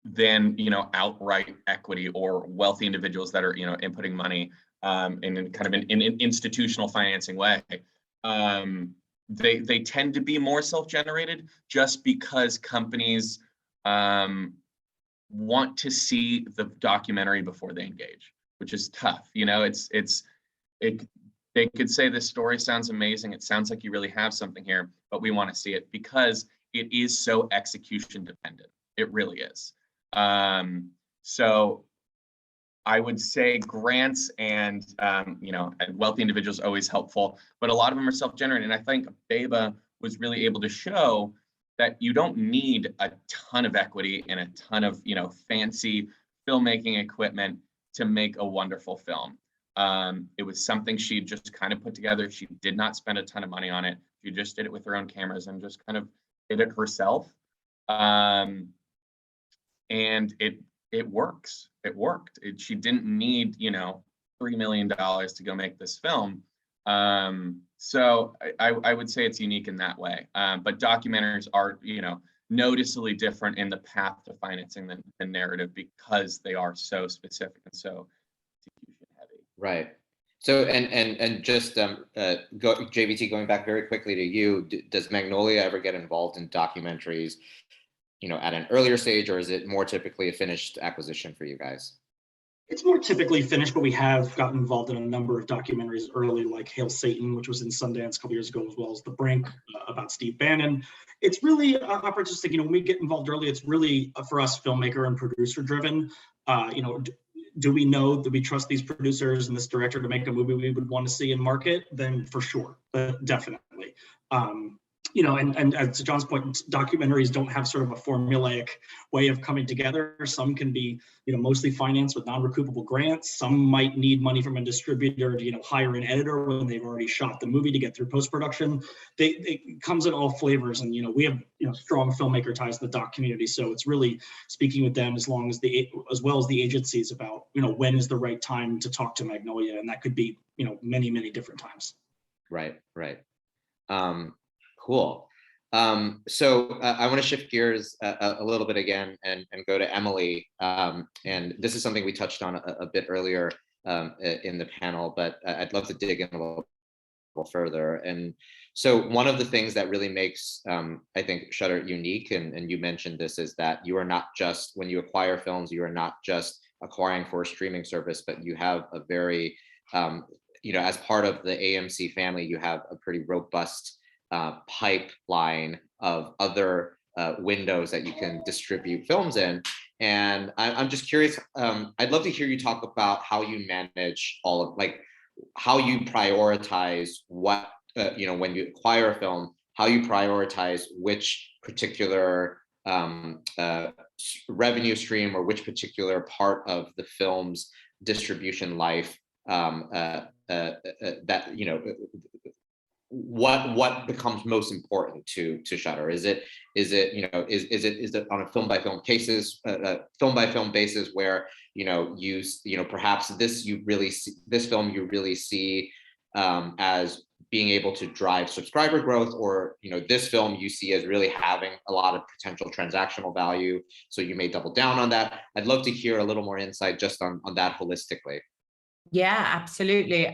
than, you know, outright equity or wealthy individuals that are, you know, inputting money in kind of an institutional financing way. They tend to be more self-generated just because companies want to see the documentary before they engage, which is tough. You know, they could say this story sounds amazing, it sounds like you really have something here, but we want to see it because it is so execution dependent. It really is. So I would say grants and you know, wealthy individuals are always helpful, but a lot of them are self-generated. And I think Beba was really able to show that you don't need a ton of equity and a ton of, you know, fancy filmmaking equipment to make a wonderful film. It was something she just kind of put together. She did not spend a ton of money on it. She just did it with her own cameras and just kind of did it herself. And it works. It worked. She didn't need, you know, $3 million to go make this film. So I would say it's unique in that way. But documentaries are, you know, noticeably different in the path to financing than narrative because they are so specific and so execution heavy. Right. So and just JVT, going back very quickly to you, does Magnolia ever get involved in documentaries, you know, at an earlier stage, or is it more typically a finished acquisition for you guys? It's more typically finished, but we have gotten involved in a number of documentaries early, like Hail Satan, which was in Sundance a couple years ago, as well as The Brink about Steve Bannon. It's really opportunistic. You know, when we get involved early, it's really for us filmmaker and producer driven. You know, do we trust these producers and this director to make a movie we would want to see and market? Then for sure, definitely. you know, and to John's point, documentaries don't have sort of a formulaic way of coming together. Some can be, you know, mostly financed with non-recoupable grants. Some might need money from a distributor to, you know, hire an editor when they've already shot the movie to get through post-production. It comes in all flavors, and, you know, we have, you know, strong filmmaker ties in the doc community, so it's really speaking with them as well as the agencies about, you know, when is the right time to talk to Magnolia, and that could be, you know, many different times. Right. Cool. So I want to shift gears a little bit again and go to Emily. And this is something we touched on a bit earlier in the panel, but I'd love to dig in a little further. And so one of the things that really makes, I think, Shudder unique, and you mentioned this, is that you are not just, when you acquire films, you are not just acquiring for a streaming service, but you have a very, you know, as part of the AMC family, you have a pretty robust pipeline of other windows that you can distribute films in. And I'm just curious, I'd love to hear you talk about how you manage all of, like, how you prioritize what, you know, when you acquire a film, how you prioritize which particular revenue stream or which particular part of the film's distribution life that, you know, what becomes most important to Shudder? Is it you know, is it on a film by film basis where, you know, perhaps this film you really see as being able to drive subscriber growth, or, you know, this film you see as really having a lot of potential transactional value, so you may double down on that? I'd love to hear a little more insight just on that holistically. Yeah, absolutely.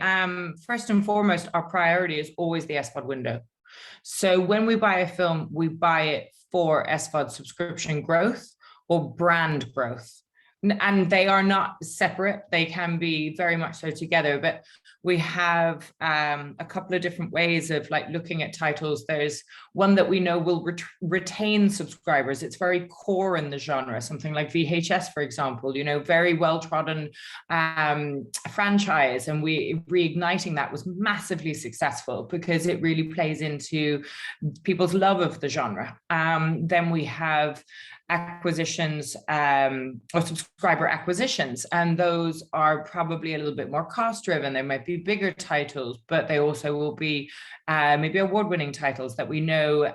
First and foremost, our priority is always the SVOD window. So when we buy a film, we buy it for SVOD subscription growth or brand growth. And they are not separate. They can be very much so together, but we have a couple of different ways of, like, looking at titles. There's one that we know will retain subscribers. It's very core in the genre, something like VHS, for example, you know, very well-trodden franchise. And reigniting that was massively successful because it really plays into people's love of the genre. Then we have acquisitions or subscriber acquisitions, and those are probably a little bit more cost driven. They might be bigger titles, but they also will be maybe award-winning titles that we know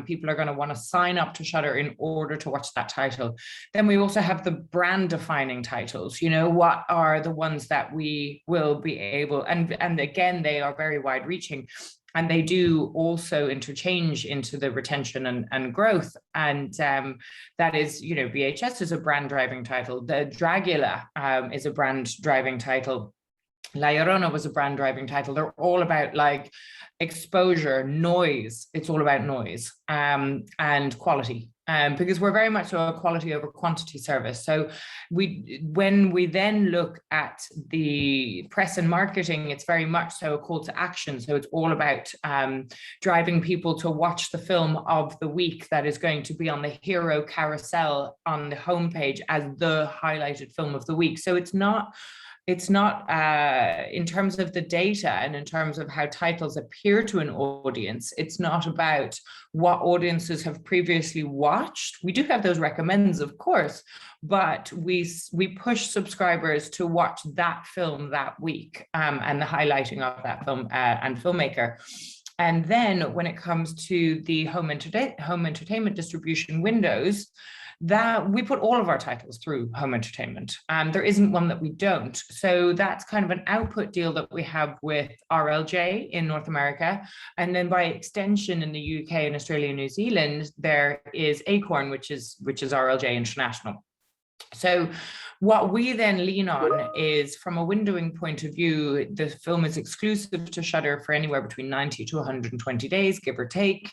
people are going to want to sign up to Shudder in order to watch that title. Then we also have the brand defining titles. You know, what are the ones that we will be able, and again, they are very wide reaching. And they do also interchange into the retention and growth. And that is, you know, VHS is a brand driving title. The Dragula is a brand driving title. La Llorona was a brand driving title. They're all about, like, exposure, noise. It's all about noise and quality. Because we're very much a quality over quantity service. So when we then look at the press and marketing, it's very much so a call to action. So it's all about driving people to watch the film of the week that is going to be on the hero carousel on the homepage as the highlighted film of the week. So it's not in terms of the data and in terms of how titles appear to an audience, it's not about what audiences have previously watched. We do have those recommends, of course, but we push subscribers to watch that film that week and the highlighting of that film and filmmaker. And then when it comes to the home entertainment distribution windows, that we put all of our titles through home entertainment. There isn't one that we don't. So that's kind of an output deal that we have with RLJ in North America. And then by extension in the UK and Australia and New Zealand, there is Acorn, which is RLJ International. So what we then lean on is, from a windowing point of view, the film is exclusive to Shudder for anywhere between 90 to 120 days, give or take.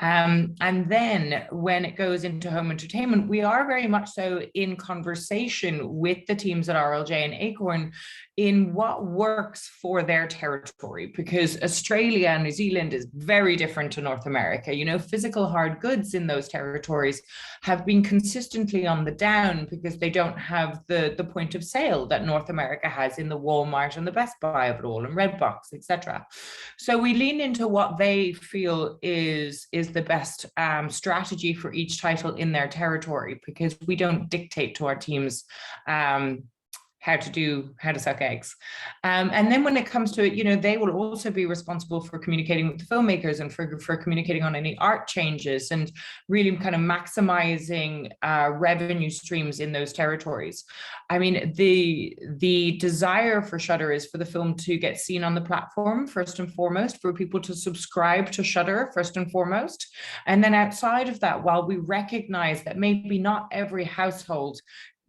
And then when it goes into home entertainment, we are very much so in conversation with the teams at RLJ and Acorn in what works for their territory, because Australia and New Zealand is very different to North America. You know, physical hard goods in those territories have been consistently on the down because they don't have the point of sale that North America has in the Walmart and the Best Buy of it all, and Redbox, etc. So we lean into what they feel is the best strategy for each title in their territory, because we don't dictate to our teams how to suck eggs. And then when it comes to it, you know, they will also be responsible for communicating with the filmmakers and for communicating on any art changes and really kind of maximizing revenue streams in those territories. I mean, the desire for Shudder is for the film to get seen on the platform first and foremost, for people to subscribe to Shudder first and foremost. And then outside of that, while we recognize that maybe not every household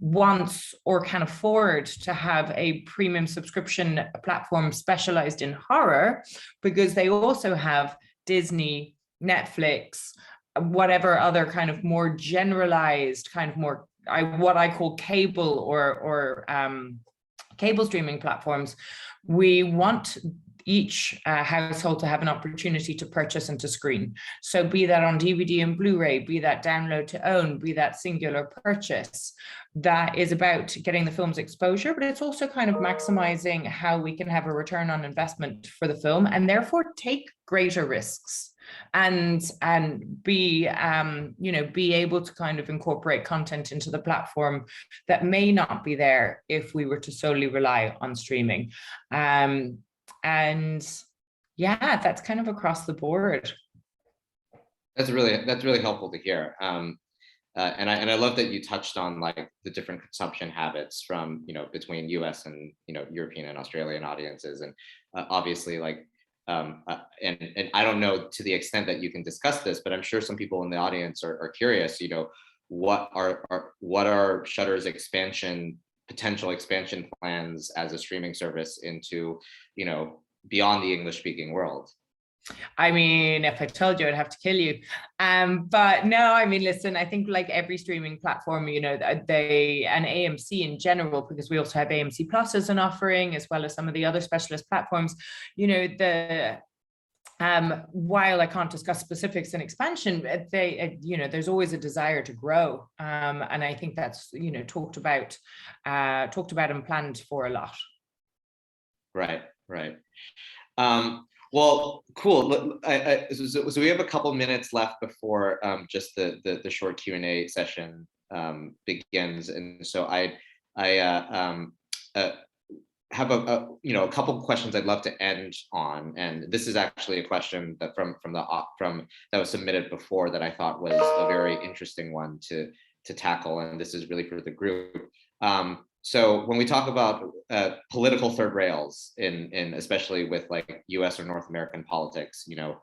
wants or can afford to have a premium subscription platform specialized in horror, because they also have Disney, Netflix, whatever other kind of more generalized, kind of more what I call cable or cable streaming platforms. We want each household to have an opportunity to purchase and to screen. So be that on DVD and Blu-ray, be that download to own, be that singular purchase. That is about getting the film's exposure, but it's also kind of maximizing how we can have a return on investment for the film and therefore take greater risks and be be able to kind of incorporate content into the platform that may not be there if we were to solely rely on streaming. And yeah, that's kind of across the board. That's really helpful to hear. And I love that you touched on like the different consumption habits from, you know, between US and, you know, European and Australian audiences. And obviously like, and I don't know to the extent that you can discuss this, but I'm sure some people in the audience are curious, you know, what are Shudder's potential expansion plans as a streaming service into, you know, beyond the English speaking world? I mean, if I told you, I'd have to kill you. But no, I mean, listen, I think like every streaming platform, you know, and AMC in general, because we also have AMC Plus as an offering, as well as some of the other specialist platforms, you know, while I can't discuss specifics and expansion, you know, there's always a desire to grow. And I think that's, you know, talked about and planned for a lot. Right. Well, cool. So we have a couple minutes left before just the short Q&A session begins, and so I have a couple of questions I'd love to end on, and this is actually a question that that was submitted before that I thought was a very interesting one to tackle, and this is really for the group. So when we talk about political third rails in especially with like US or North American politics, you know,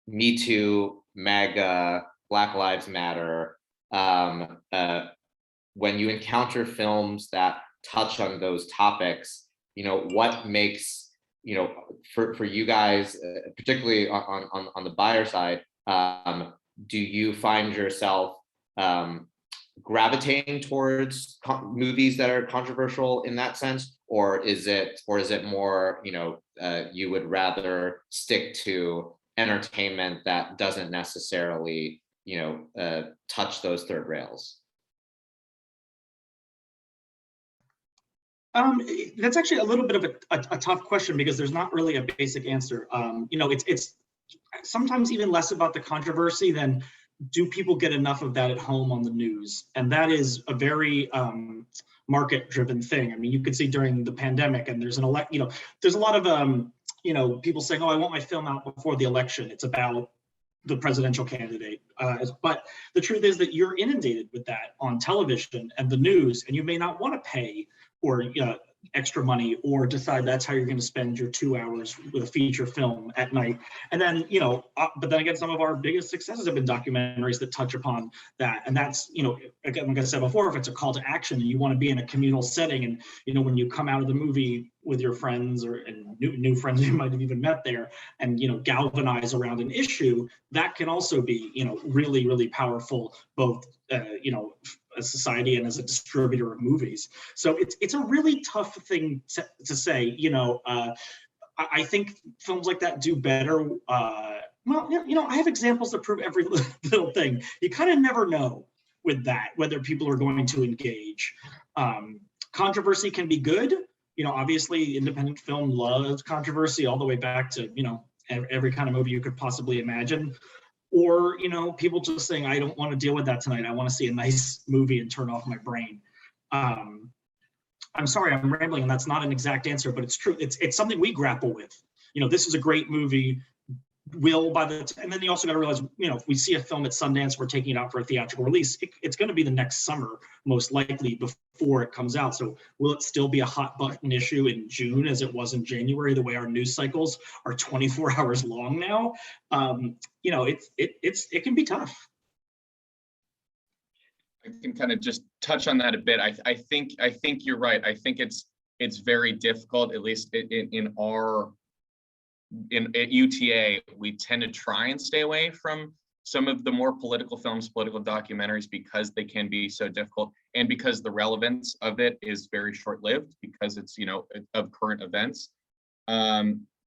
Me Too, MAGA, Black Lives Matter, when you encounter films that touch on those topics, you know, what makes, you know, for you guys, particularly on the buyer side, do you find yourself gravitating towards movies that are controversial in that sense, or is it more, you know, you would rather stick to entertainment that doesn't necessarily, you know, touch those third rails? That's actually a little bit of a tough question, because there's not really a basic answer. You know, it's sometimes even less about the controversy than do people get enough of that at home on the news? And that is a very market-driven thing. I mean, you could see during the pandemic, and there's there's a lot of you know, people saying, "Oh, I want my film out before the election. It's about the presidential candidate." But the truth is that you're inundated with that on television and the news, and you may not want to pay or extra money or decide that's how you're going to spend your 2 hours with a feature film at night. And then, you know, but then again, some of our biggest successes have been documentaries that touch upon that. And that's, you know, again, like I said before, if it's a call to action and you want to be in a communal setting, and, you know, when you come out of the movie with your friends and new friends you might have even met there, and, you know, galvanize around an issue, that can also be, you know, really, really powerful, both, you know, a society and as a distributor of movies. So it's a really tough thing to say. I think films like that do better. Well, I have examples that prove every little thing. You kind of never know with that whether people are going to engage. Controversy can be good. Obviously, independent film loves controversy all the way back to every kind of movie you could possibly imagine. Or people just saying, I don't want to deal with that tonight. I want to see a nice movie and turn off my brain. I'm sorry, I'm rambling, and that's not an exact answer, but it's true. It's something we grapple with. This is a great movie. And then you also got to realize, if we see a film at Sundance, we're taking it out for a theatrical release. It's going to be the next summer, most likely, before it comes out. So will it still be a hot button issue in June as it was in January, the way our news cycles are 24 hours long now? It can be tough. I can kind of just touch on that a bit. I think you're right. I think it's very difficult, at least at UTA, we tend to try and stay away from some of the more political films, political documentaries, because they can be so difficult, and because the relevance of it is very short-lived, because it's of current events.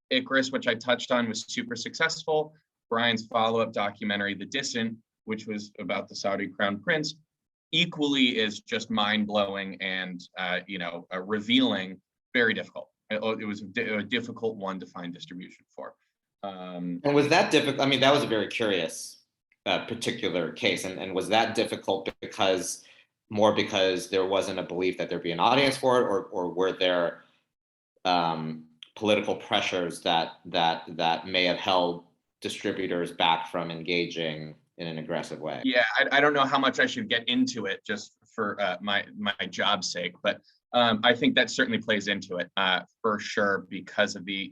Icarus, which I touched on, was super successful. Brian's follow-up documentary, The Distant, which was about the Saudi crown prince, equally is just mind-blowing and revealing, very difficult. It was a difficult one to find distribution for. And was that difficult? I mean, that was a very curious particular case. And was that difficult because there wasn't a belief that there'd be an audience for it, or were there political pressures that may have held distributors back from engaging in an aggressive way? Yeah, I don't know how much I should get into it just for my job's sake, but I think that certainly plays into it for sure, because of the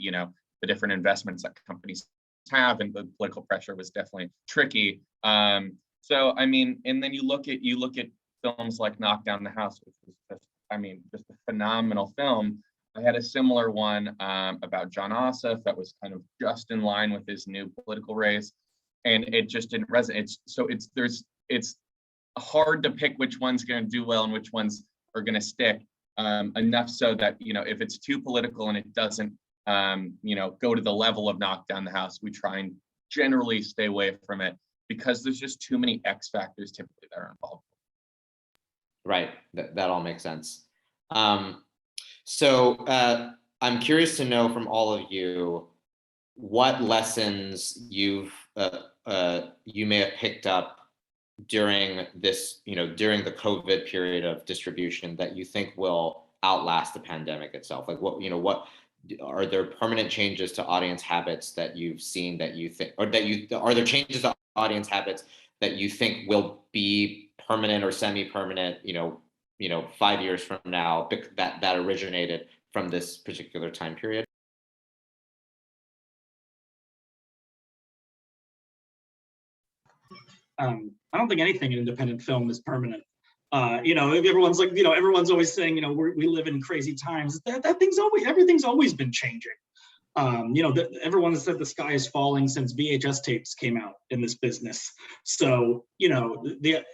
different investments that companies have, and the political pressure was definitely tricky. So I mean, and then you look at films like Knock Down the House, which was just a phenomenal film. I had a similar one about John Ossoff that was kind of just in line with his new political race, and it just didn't resonate. It's hard to pick which one's going to do well and which ones are going to stick. Enough so that if it's too political and it doesn't go to the level of Knock Down the House, we try and generally stay away from it, because there's just too many X factors typically that are involved. Right, that all makes sense. So I'm curious to know from all of you what lessons you may have picked up during this, during the COVID period of distribution that you think will outlast the pandemic itself. Like what are there permanent changes to audience habits that you've seen that you think, or are there changes to audience habits that you think will be permanent or semi-permanent, 5 years from now, that originated from this particular time period? I don't think anything in independent film is permanent. Everyone's like, everyone's always saying, we live in crazy times. Everything's always been changing. Everyone said the sky is falling since VHS tapes came out in this business. So, you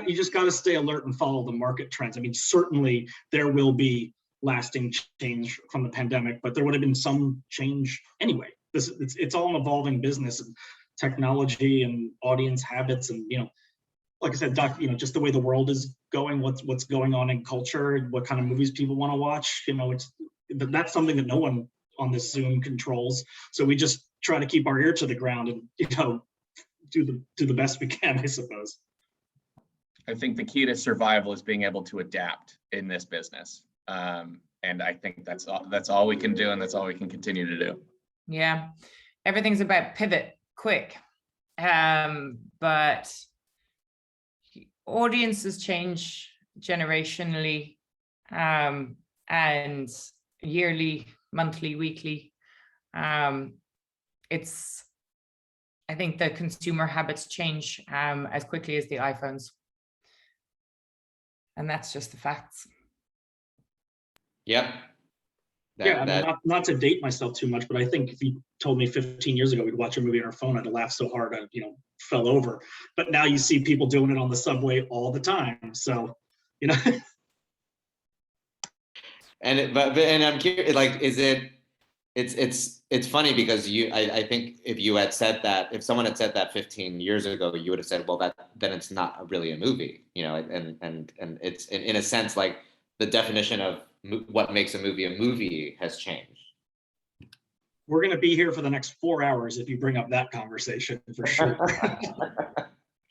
just got to stay alert and follow the market trends. I mean, certainly there will be lasting change from the pandemic, but there would have been some change anyway. It's all an evolving business, and technology and audience habits, and like I said, just the way the world is going, what's going on in culture, what kind of movies people want to watch. That's something that no one on this Zoom controls. So we just try to keep our ear to the ground and do the best we can, I suppose. I think the key to survival is being able to adapt in this business, and I think that's all we can do, and that's all we can continue to do. Yeah, everything's about pivot quick, but audiences change generationally, and yearly, monthly, weekly. I think the consumer habits change as quickly as the iPhones, and that's just the facts. Yep, Yeah, I mean, not to date myself too much, but I think if you told me 15 years ago we'd watch a movie on our phone, I'd laugh so hard I, fell over. But now you see people doing it on the subway all the time. So, And I'm curious, like, it's funny because I think if someone had said that 15 years ago, you would have said, well, then it's not really a movie, and it's in a sense like the definition of what makes a movie has changed. We're going to be here for the next 4 hours if you bring up that conversation, for sure.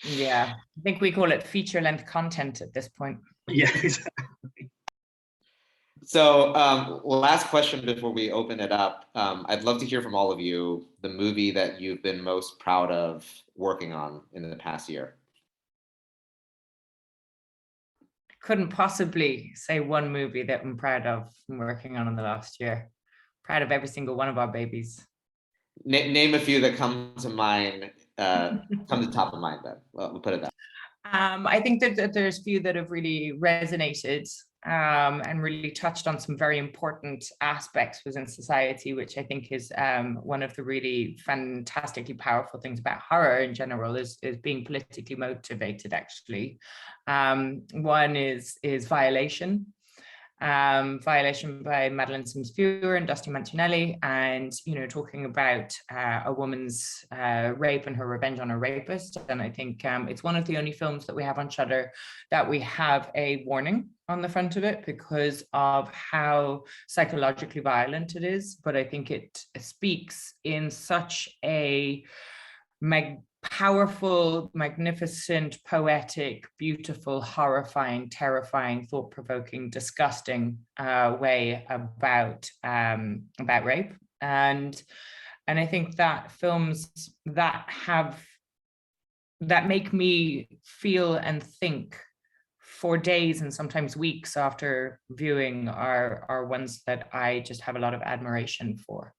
Yeah, I think we call it feature-length content at this point. Yeah, exactly. So last question before we open it up. I'd love to hear from all of you the movie that you've been most proud of working on in the past year. Couldn't possibly say one movie that I'm proud of from working on in the last year. Proud of every single one of our babies. Name a few that come to mind, come to top of mind then. Well, we'll put it that. I think that there's a few that have really resonated and really touched on some very important aspects within society, which I think is one of the really fantastically powerful things about horror in general is being politically motivated, actually. One is Violation. Violation by Madeleine Sims-Fewer and Dusty Mancinelli, and talking about a woman's rape and her revenge on a rapist. And I think it's one of the only films that we have on Shudder that we have a warning on the front of it because of how psychologically violent it is. But I think it speaks in such a powerful, magnificent, poetic, beautiful, horrifying, terrifying, thought-provoking, disgusting way about rape. And I think that films that make me feel and think for days and sometimes weeks after viewing are ones that I just have a lot of admiration for.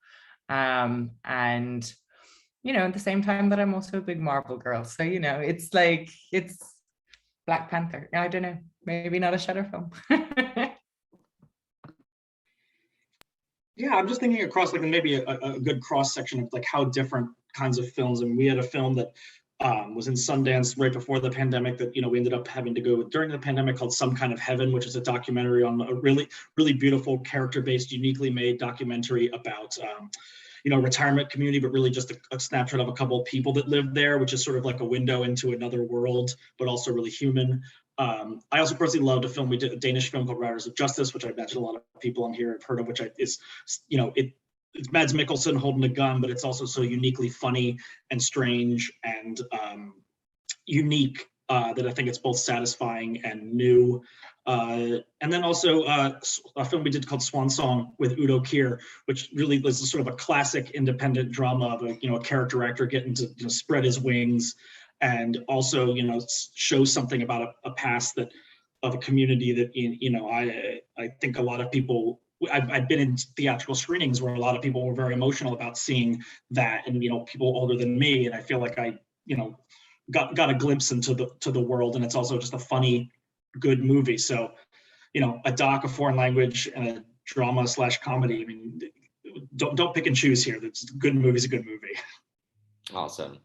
And at the same time that I'm also a big Marvel girl. So, it's Black Panther. I don't know, maybe not a Shudder film. Yeah, I'm just thinking across maybe a good cross section of how different kinds of films. And we had a film that was in Sundance right before the pandemic that, we ended up having to go during the pandemic called Some Kind of Heaven, which is a documentary on a really, really beautiful character-based, uniquely made documentary about retirement community, but really just a snapshot of a couple of people that live there, which is sort of like a window into another world, but also really human. I also personally loved a film we did, a Danish film called Riders of Justice, which I imagine a lot of people on here have heard of, which it's Mads Mikkelsen holding a gun, but it's also so uniquely funny and strange and unique that I think it's both satisfying and new. And then also a film we did called Swan Song with Udo Kier, which really was sort of a classic independent drama of a character actor getting to spread his wings and also show something about a past of a community that I think a lot of people. I've been in theatrical screenings where a lot of people were very emotional about seeing that, and people older than me, and I feel like I got a glimpse into the world, and it's also just a funny, good movie. So, a doc, a foreign language, and a drama / comedy. I mean, don't pick and choose here. That's a good movie's a good movie. Awesome.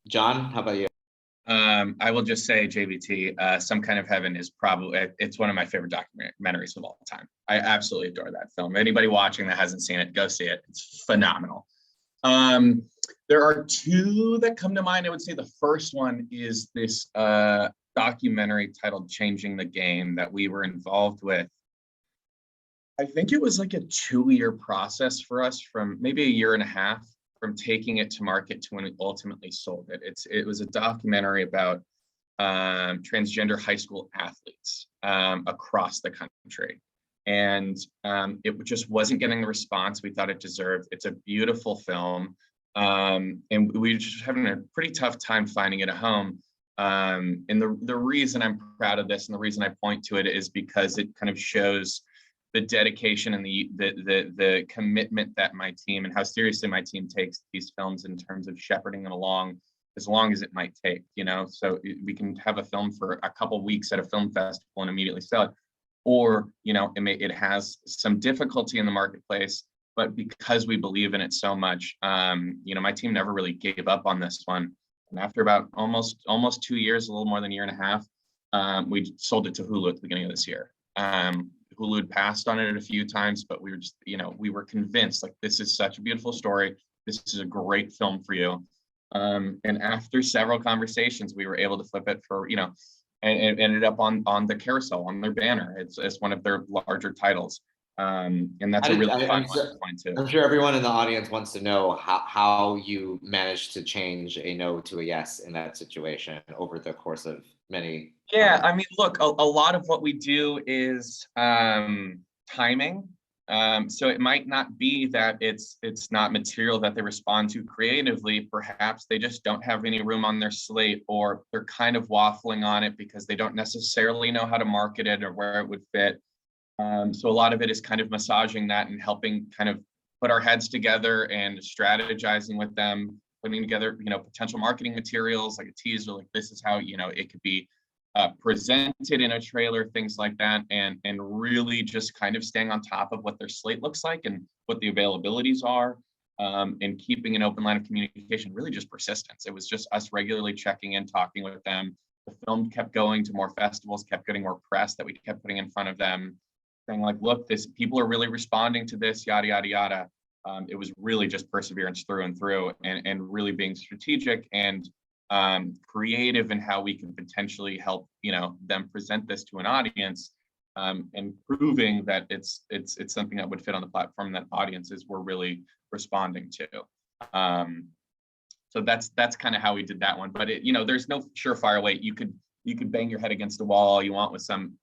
John, how about you? I will just say JVT, Some Kind of Heaven is it's one of my favorite documentaries of all time. I absolutely adore that film. Anybody watching that hasn't seen it, go see it. It's phenomenal. There are two that come to mind. I would say the first one is this documentary titled Changing the Game that we were involved with. I think it was like a 2-year process for us, from maybe a year and a half from taking it to market to when we ultimately sold it. It was a documentary about transgender high school athletes across the country. And it just wasn't getting the response we thought it deserved. It's a beautiful film. And we were just having a pretty tough time finding it a home. And the reason I'm proud of this and the reason I point to it is because it kind of shows the dedication and the commitment that my team and how seriously my team takes these films in terms of shepherding it along as long as it might take, so we can have a film for a couple of weeks at a film festival and immediately sell it. or it has some difficulty in the marketplace, but because we believe in it so much, my team never really gave up on this one. And after about almost 2 years, a little more than a year and a half, we sold it to Hulu at the beginning of this year. Hulu had passed on it a few times, but we were just, we were convinced, like, this is such a beautiful story. This is a great film for you. And after several conversations, we were able to flip it for, and it ended up on the carousel, on their banner. It's one of their larger titles. And that's a really fun one too. I'm sure everyone in the audience wants to know how you managed to change a no to a yes in that situation over the course of many. Yeah, I mean, look, a lot of what we do is timing. So it might not be that it's not material that they respond to creatively. Perhaps they just don't have any room on their slate, or they're kind of waffling on it because they don't necessarily know how to market it or where it would fit. So a lot of it is kind of massaging that and helping kind of put our heads together and strategizing with them, putting together, potential marketing materials like a teaser, like this is how, it could be presented in a trailer, things like that, and really just kind of staying on top of what their slate looks like and what the availabilities are, and keeping an open line of communication, really just persistence. It was just us regularly checking in, talking with them. The film kept going to more festivals, kept getting more press that we kept putting in front of them, saying like, look, people are really responding to this, yada, yada, yada. It was really just perseverance through and through, and really being strategic and creative in how we can potentially help, them present this to an audience, and proving that it's something that would fit on the platform that audiences were really responding to. So that's kind of how we did that one. But there's no surefire way. You could bang your head against the wall all you want with some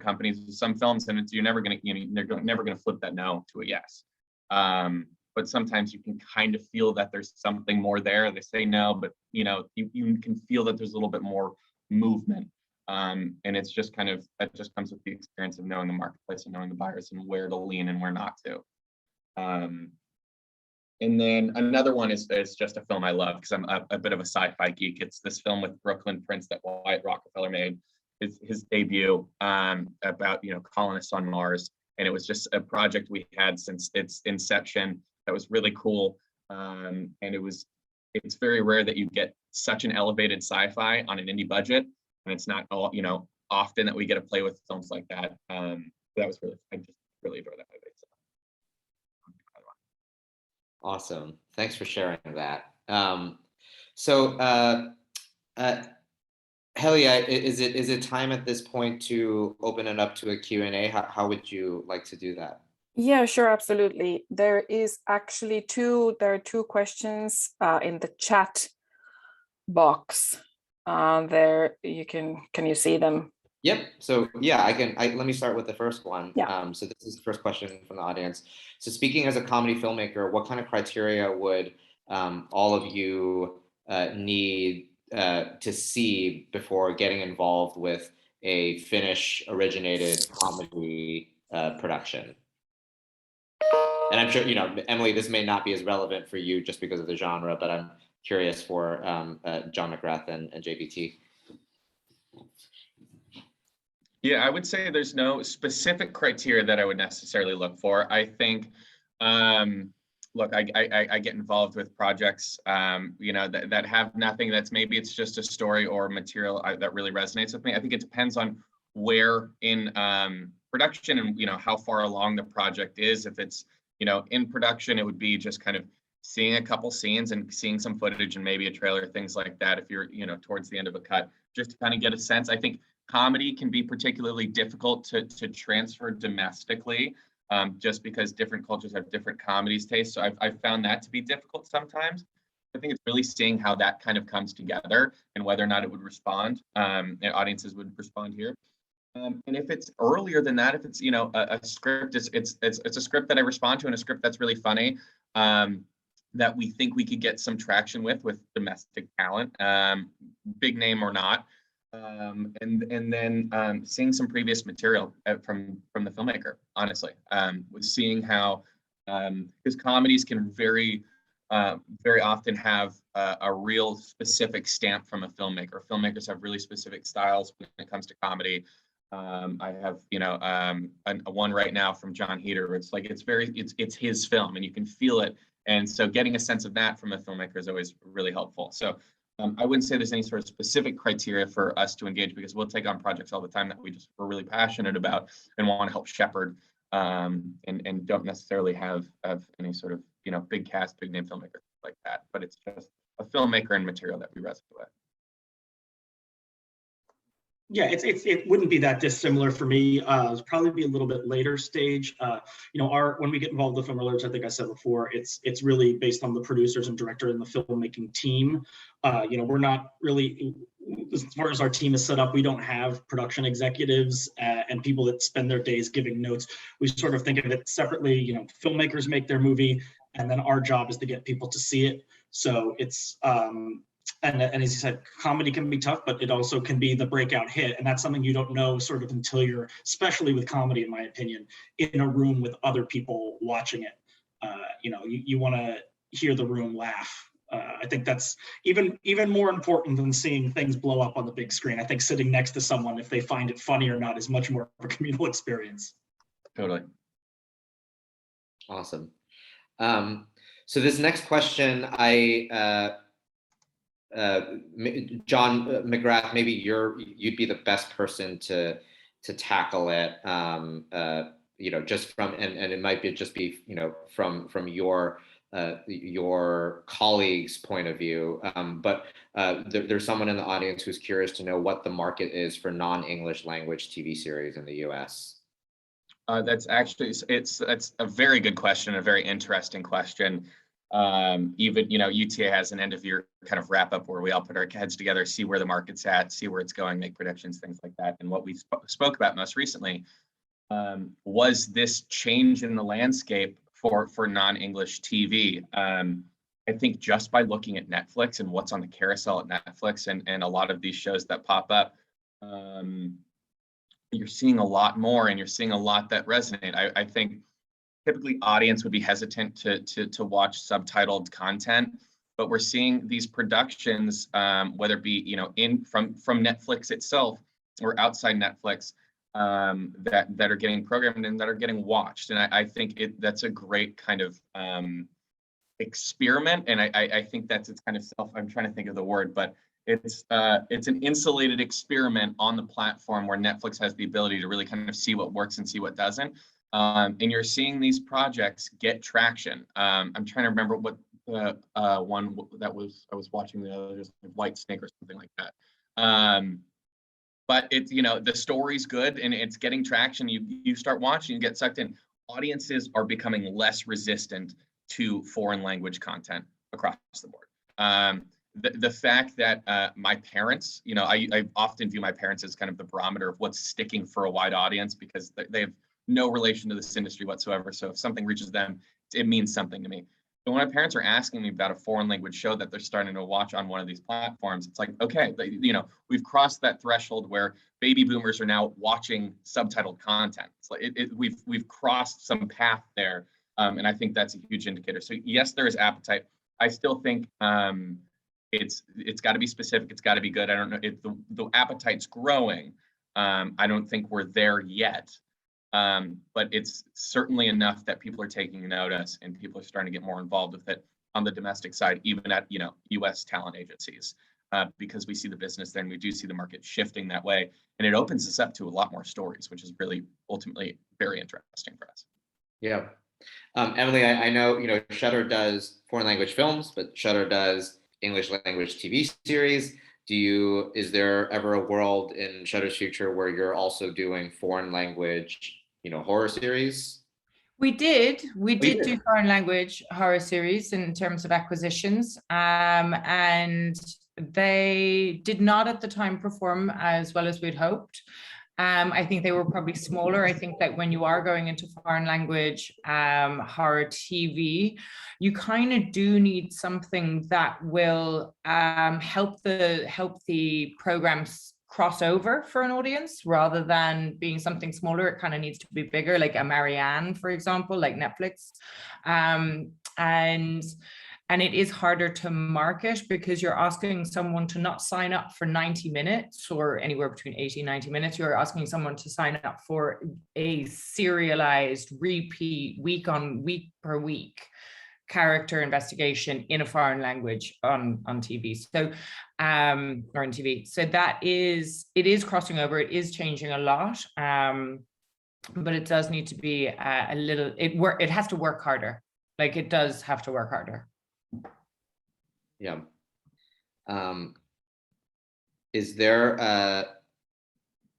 companies, with some films, and you're never gonna never gonna flip that no to a yes. But sometimes you can kind of feel that there's something more there. They say no, but you can feel that there's a little bit more movement. And it's just that just comes with the experience of knowing the marketplace and knowing the buyers and where to lean and where not to. And then another one is just a film I love because I'm a bit of a sci-fi geek. It's this film with Brooklyn Prince that Wyatt Rockefeller made, his debut, about colonists on Mars. And it was just a project we had since its inception that was really cool. And it's very rare that you get such an elevated sci-fi on an indie budget, and it's not all often that we get to play with films like that. That was I just really enjoyed that movie. So. Awesome. Thanks for sharing that. Helia, is it time at this point to open it up to a Q&A? How would you like to do that? Yeah, sure, absolutely. There is actually there are two questions in the chat box. There can you see them? Yep. So yeah, let me start with the first one. Yeah. So this is the first question from the audience. So speaking as a comedy filmmaker, what kind of criteria would all of you need to see before getting involved with a Finnish originated comedy production? And I'm sure, Emily, this may not be as relevant for you just because of the genre, but I'm curious for John McGrath and JBT. Yeah, I would say there's no specific criteria that I would necessarily look for. I think, look, I get involved with projects, that have nothing maybe it's just a story or material that really resonates with me. I think it depends on where in production and, how far along the project is. If it's, in production, it would be just kind of seeing a couple scenes and seeing some footage and maybe a trailer, things like that. If you're, towards the end of a cut, just to kind of get a sense. I think comedy can be particularly difficult to transfer domestically, just because different cultures have different comedies tastes. So I've found that to be difficult sometimes. I think it's really seeing how that kind of comes together and whether or not it would respond, and audiences would respond here. And if it's earlier than that, if it's a script, it's a script that I respond to and a script that's really funny, that we think we could get some traction with domestic talent, big name or not. And then seeing some previous material from the filmmaker, honestly, with seeing how, because comedies can very often have a real specific stamp from a filmmaker. Filmmakers have really specific styles when it comes to comedy. I have, a one right now from John Heater. It's like, it's his film and you can feel it. And so getting a sense of that from a filmmaker is always really helpful. So I wouldn't say there's any sort of specific criteria for us to engage, because we'll take on projects all the time that we're really passionate about and want to help shepherd, and don't necessarily have any sort of, big cast, big name filmmaker like that. But it's just a filmmaker and material that we resonate with. Yeah, it wouldn't be that dissimilar for me. It'll probably be a little bit later stage. When we get involved with Film Alerts, I think I said before, it's really based on the producers and director and the filmmaking team. We're not really, as far as our team is set up, we don't have production executives and people that spend their days giving notes. We sort of think of it separately. Filmmakers make their movie, and then our job is to get people to see it. So it's and as you said, comedy can be tough, but it also can be the breakout hit. And that's something you don't know sort of until you're, especially with comedy, in my opinion, in a room with other people watching it. You want to hear the room laugh. I think that's even more important than seeing things blow up on the big screen. I think sitting next to someone, if they find it funny or not, is much more of a communal experience. Totally. Awesome. So this next question, John McGrath, maybe you'd be the best person to tackle it. Just from and it might be from your colleagues' point of view. But there's someone in the audience who's curious to know what the market is for non-English language TV series in the U.S. That's a very good question, a very interesting question. UTA has an end of year kind of wrap up where we all put our heads together, see where the market's at, see where it's going, make predictions, things like that. And what we spoke about most recently was this change in the landscape for non-English TV. I think just by looking at Netflix and what's on the carousel at Netflix and a lot of these shows that pop up, you're seeing a lot more, and you're seeing a lot that resonate. I think typically audience would be hesitant to watch subtitled content, but we're seeing these productions, whether it be from Netflix itself or outside Netflix, that are getting programmed and that are getting watched. And I think that's a great kind of experiment. And I think it's kind of I'm trying to think of the word, but it's an insulated experiment on the platform where Netflix has the ability to really kind of see what works and see what doesn't. And you're seeing these projects get traction. I'm trying to remember what the one that I was watching the other, just like White Snake or something like that. But it's, the story's good and it's getting traction. You start watching, you get sucked in. Audiences are becoming less resistant to foreign language content across the board. The fact that my parents, I often view my parents as kind of the barometer of what's sticking for a wide audience, because they have no relation to this industry whatsoever. So if something reaches them, it means something to me. But when my parents are asking me about a foreign language show that they're starting to watch on one of these platforms, it's like, okay, we've crossed that threshold where baby boomers are now watching subtitled content. It's like we've crossed some path there, and I think that's a huge indicator. So yes, there is appetite. I still think it's got to be specific. It's got to be good. I don't know if the appetite's growing. I don't think we're there yet. But it's certainly enough that people are taking notice and people are starting to get more involved with it on the domestic side, even at U.S. talent agencies, because we see the business there and we do see the market shifting that way, and it opens us up to a lot more stories, which is really ultimately very interesting for us. Yeah, Emily, I know Shudder does foreign language films, but Shudder does English language TV series. Is there ever a world in Shudder's future where you're also doing foreign language horror series? We did do foreign language horror series in terms of acquisitions, and they did not at the time perform as well as we'd hoped. I think they were probably smaller. I think that when you are going into foreign language horror TV, you kind of do need something that will help the programs cross over for an audience, rather than being something smaller. It kind of needs to be bigger, like a Marianne, for example, like Netflix. And And it is harder to market because you're asking someone to not sign up for 90 minutes or anywhere between 80 and 90 minutes. You're asking someone to sign up for a serialized repeat week on week per week character investigation in a foreign language on TV. So or in TV. So it is crossing over, it is changing a lot. But it does need to be a little, it has to work harder. Like it does have to work harder. Yeah. Is there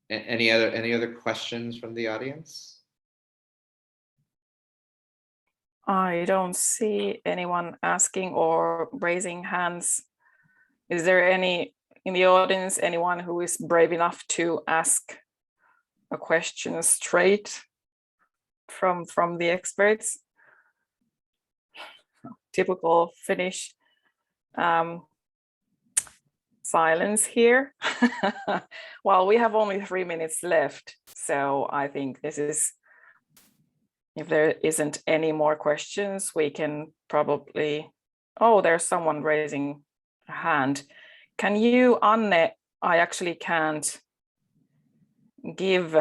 any other questions from the audience? I don't see anyone asking or raising hands. Is there any in the audience, anyone who is brave enough to ask a question straight from the experts? Typical Finnish silence here. Well, we have only 3 minutes left, so I think this is, if there isn't any more questions, we can probably, oh, there's someone raising a hand. Can you, Anne, I actually can't give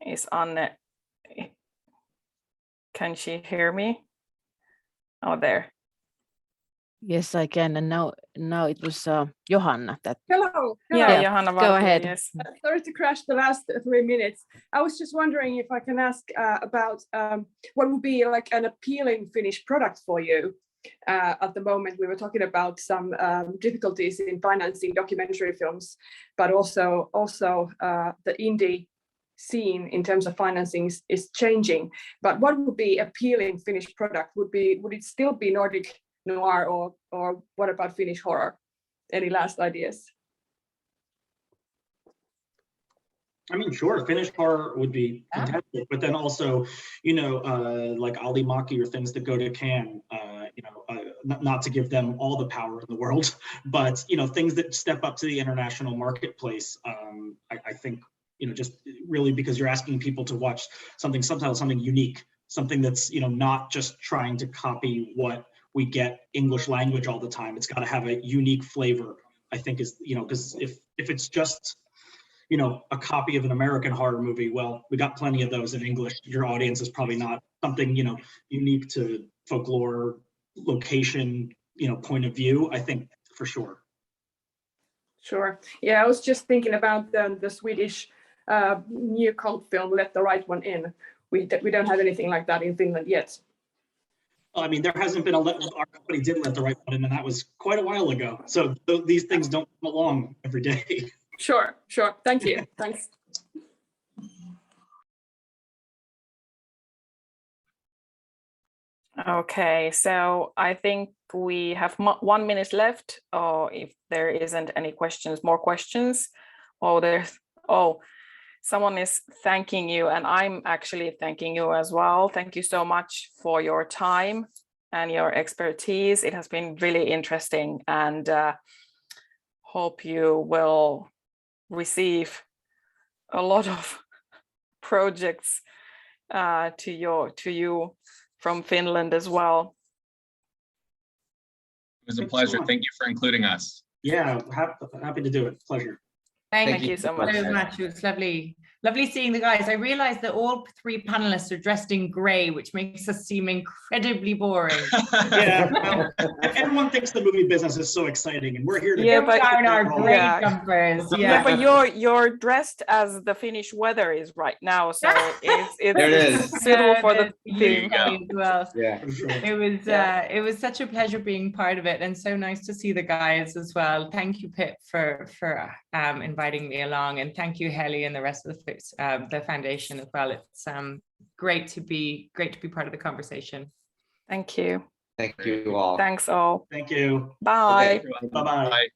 is Anne, can she hear me? Oh, there. Yes, I can. And now it was Johanna that. Hello. Yeah, Johanna, go ahead. Yes. Sorry to crash the last 3 minutes. I was just wondering if I can ask about what would be like an appealing Finnish product for you. At the moment, we were talking about some difficulties in financing documentary films, but also the indie scene in terms of financing is changing. But what would be appealing Finnish product? Would it still be Nordic noir, or what about Finnish horror? Any last ideas? I mean, sure, Finnish horror would be fantastic, but then also, like Ali Maki or things that go to Cannes, not to give them all the power in the world, but, things that step up to the international marketplace. I think, just really because you're asking people to watch something unique, something that's, not just trying to copy what we get English language all the time. It's got to have a unique flavor, I think, is, because if it's just, a copy of an American horror movie, well, we got plenty of those in English. Your audience is probably not something, unique to folklore, location, point of view, I think, for sure. Sure. Yeah, I was just thinking about the Swedish new cult film, Let the Right One In. We don't have anything like that in Finland yet. I mean, there hasn't been our company did Let the Right One In, and that was quite a while ago. So these things don't come along every day. Sure. Thank you. Thanks. Okay, so I think we have 1 minute left, or if there isn't any questions, more questions. Someone is thanking you, and I'm actually thanking you as well. Thank you so much for your time and your expertise. It has been really interesting, and hope you will receive a lot of projects to you from Finland as well. It was a pleasure. Thank you for including us. Yeah, happy to do it. Pleasure. Thank you so much. It was lovely seeing the guys. I realized that all 3 panelists are dressed in gray, which makes us seem incredibly boring. Yeah, well, everyone thinks the movie business is so exciting, and we're here to down our gray jumpers. Yeah, but you're dressed as the Finnish weather is right now, so it's There it is. suitable for the theme. As well. Yeah. It was such a pleasure being part of it, and so nice to see the guys as well. Thank you, Pip, for inviting me along, and thank you, Heli, and the rest of the foundation as well. It's great to be part of the conversation. Thank you. Thank you all. Thanks all. Thank you. Bye. Bye-bye. Bye.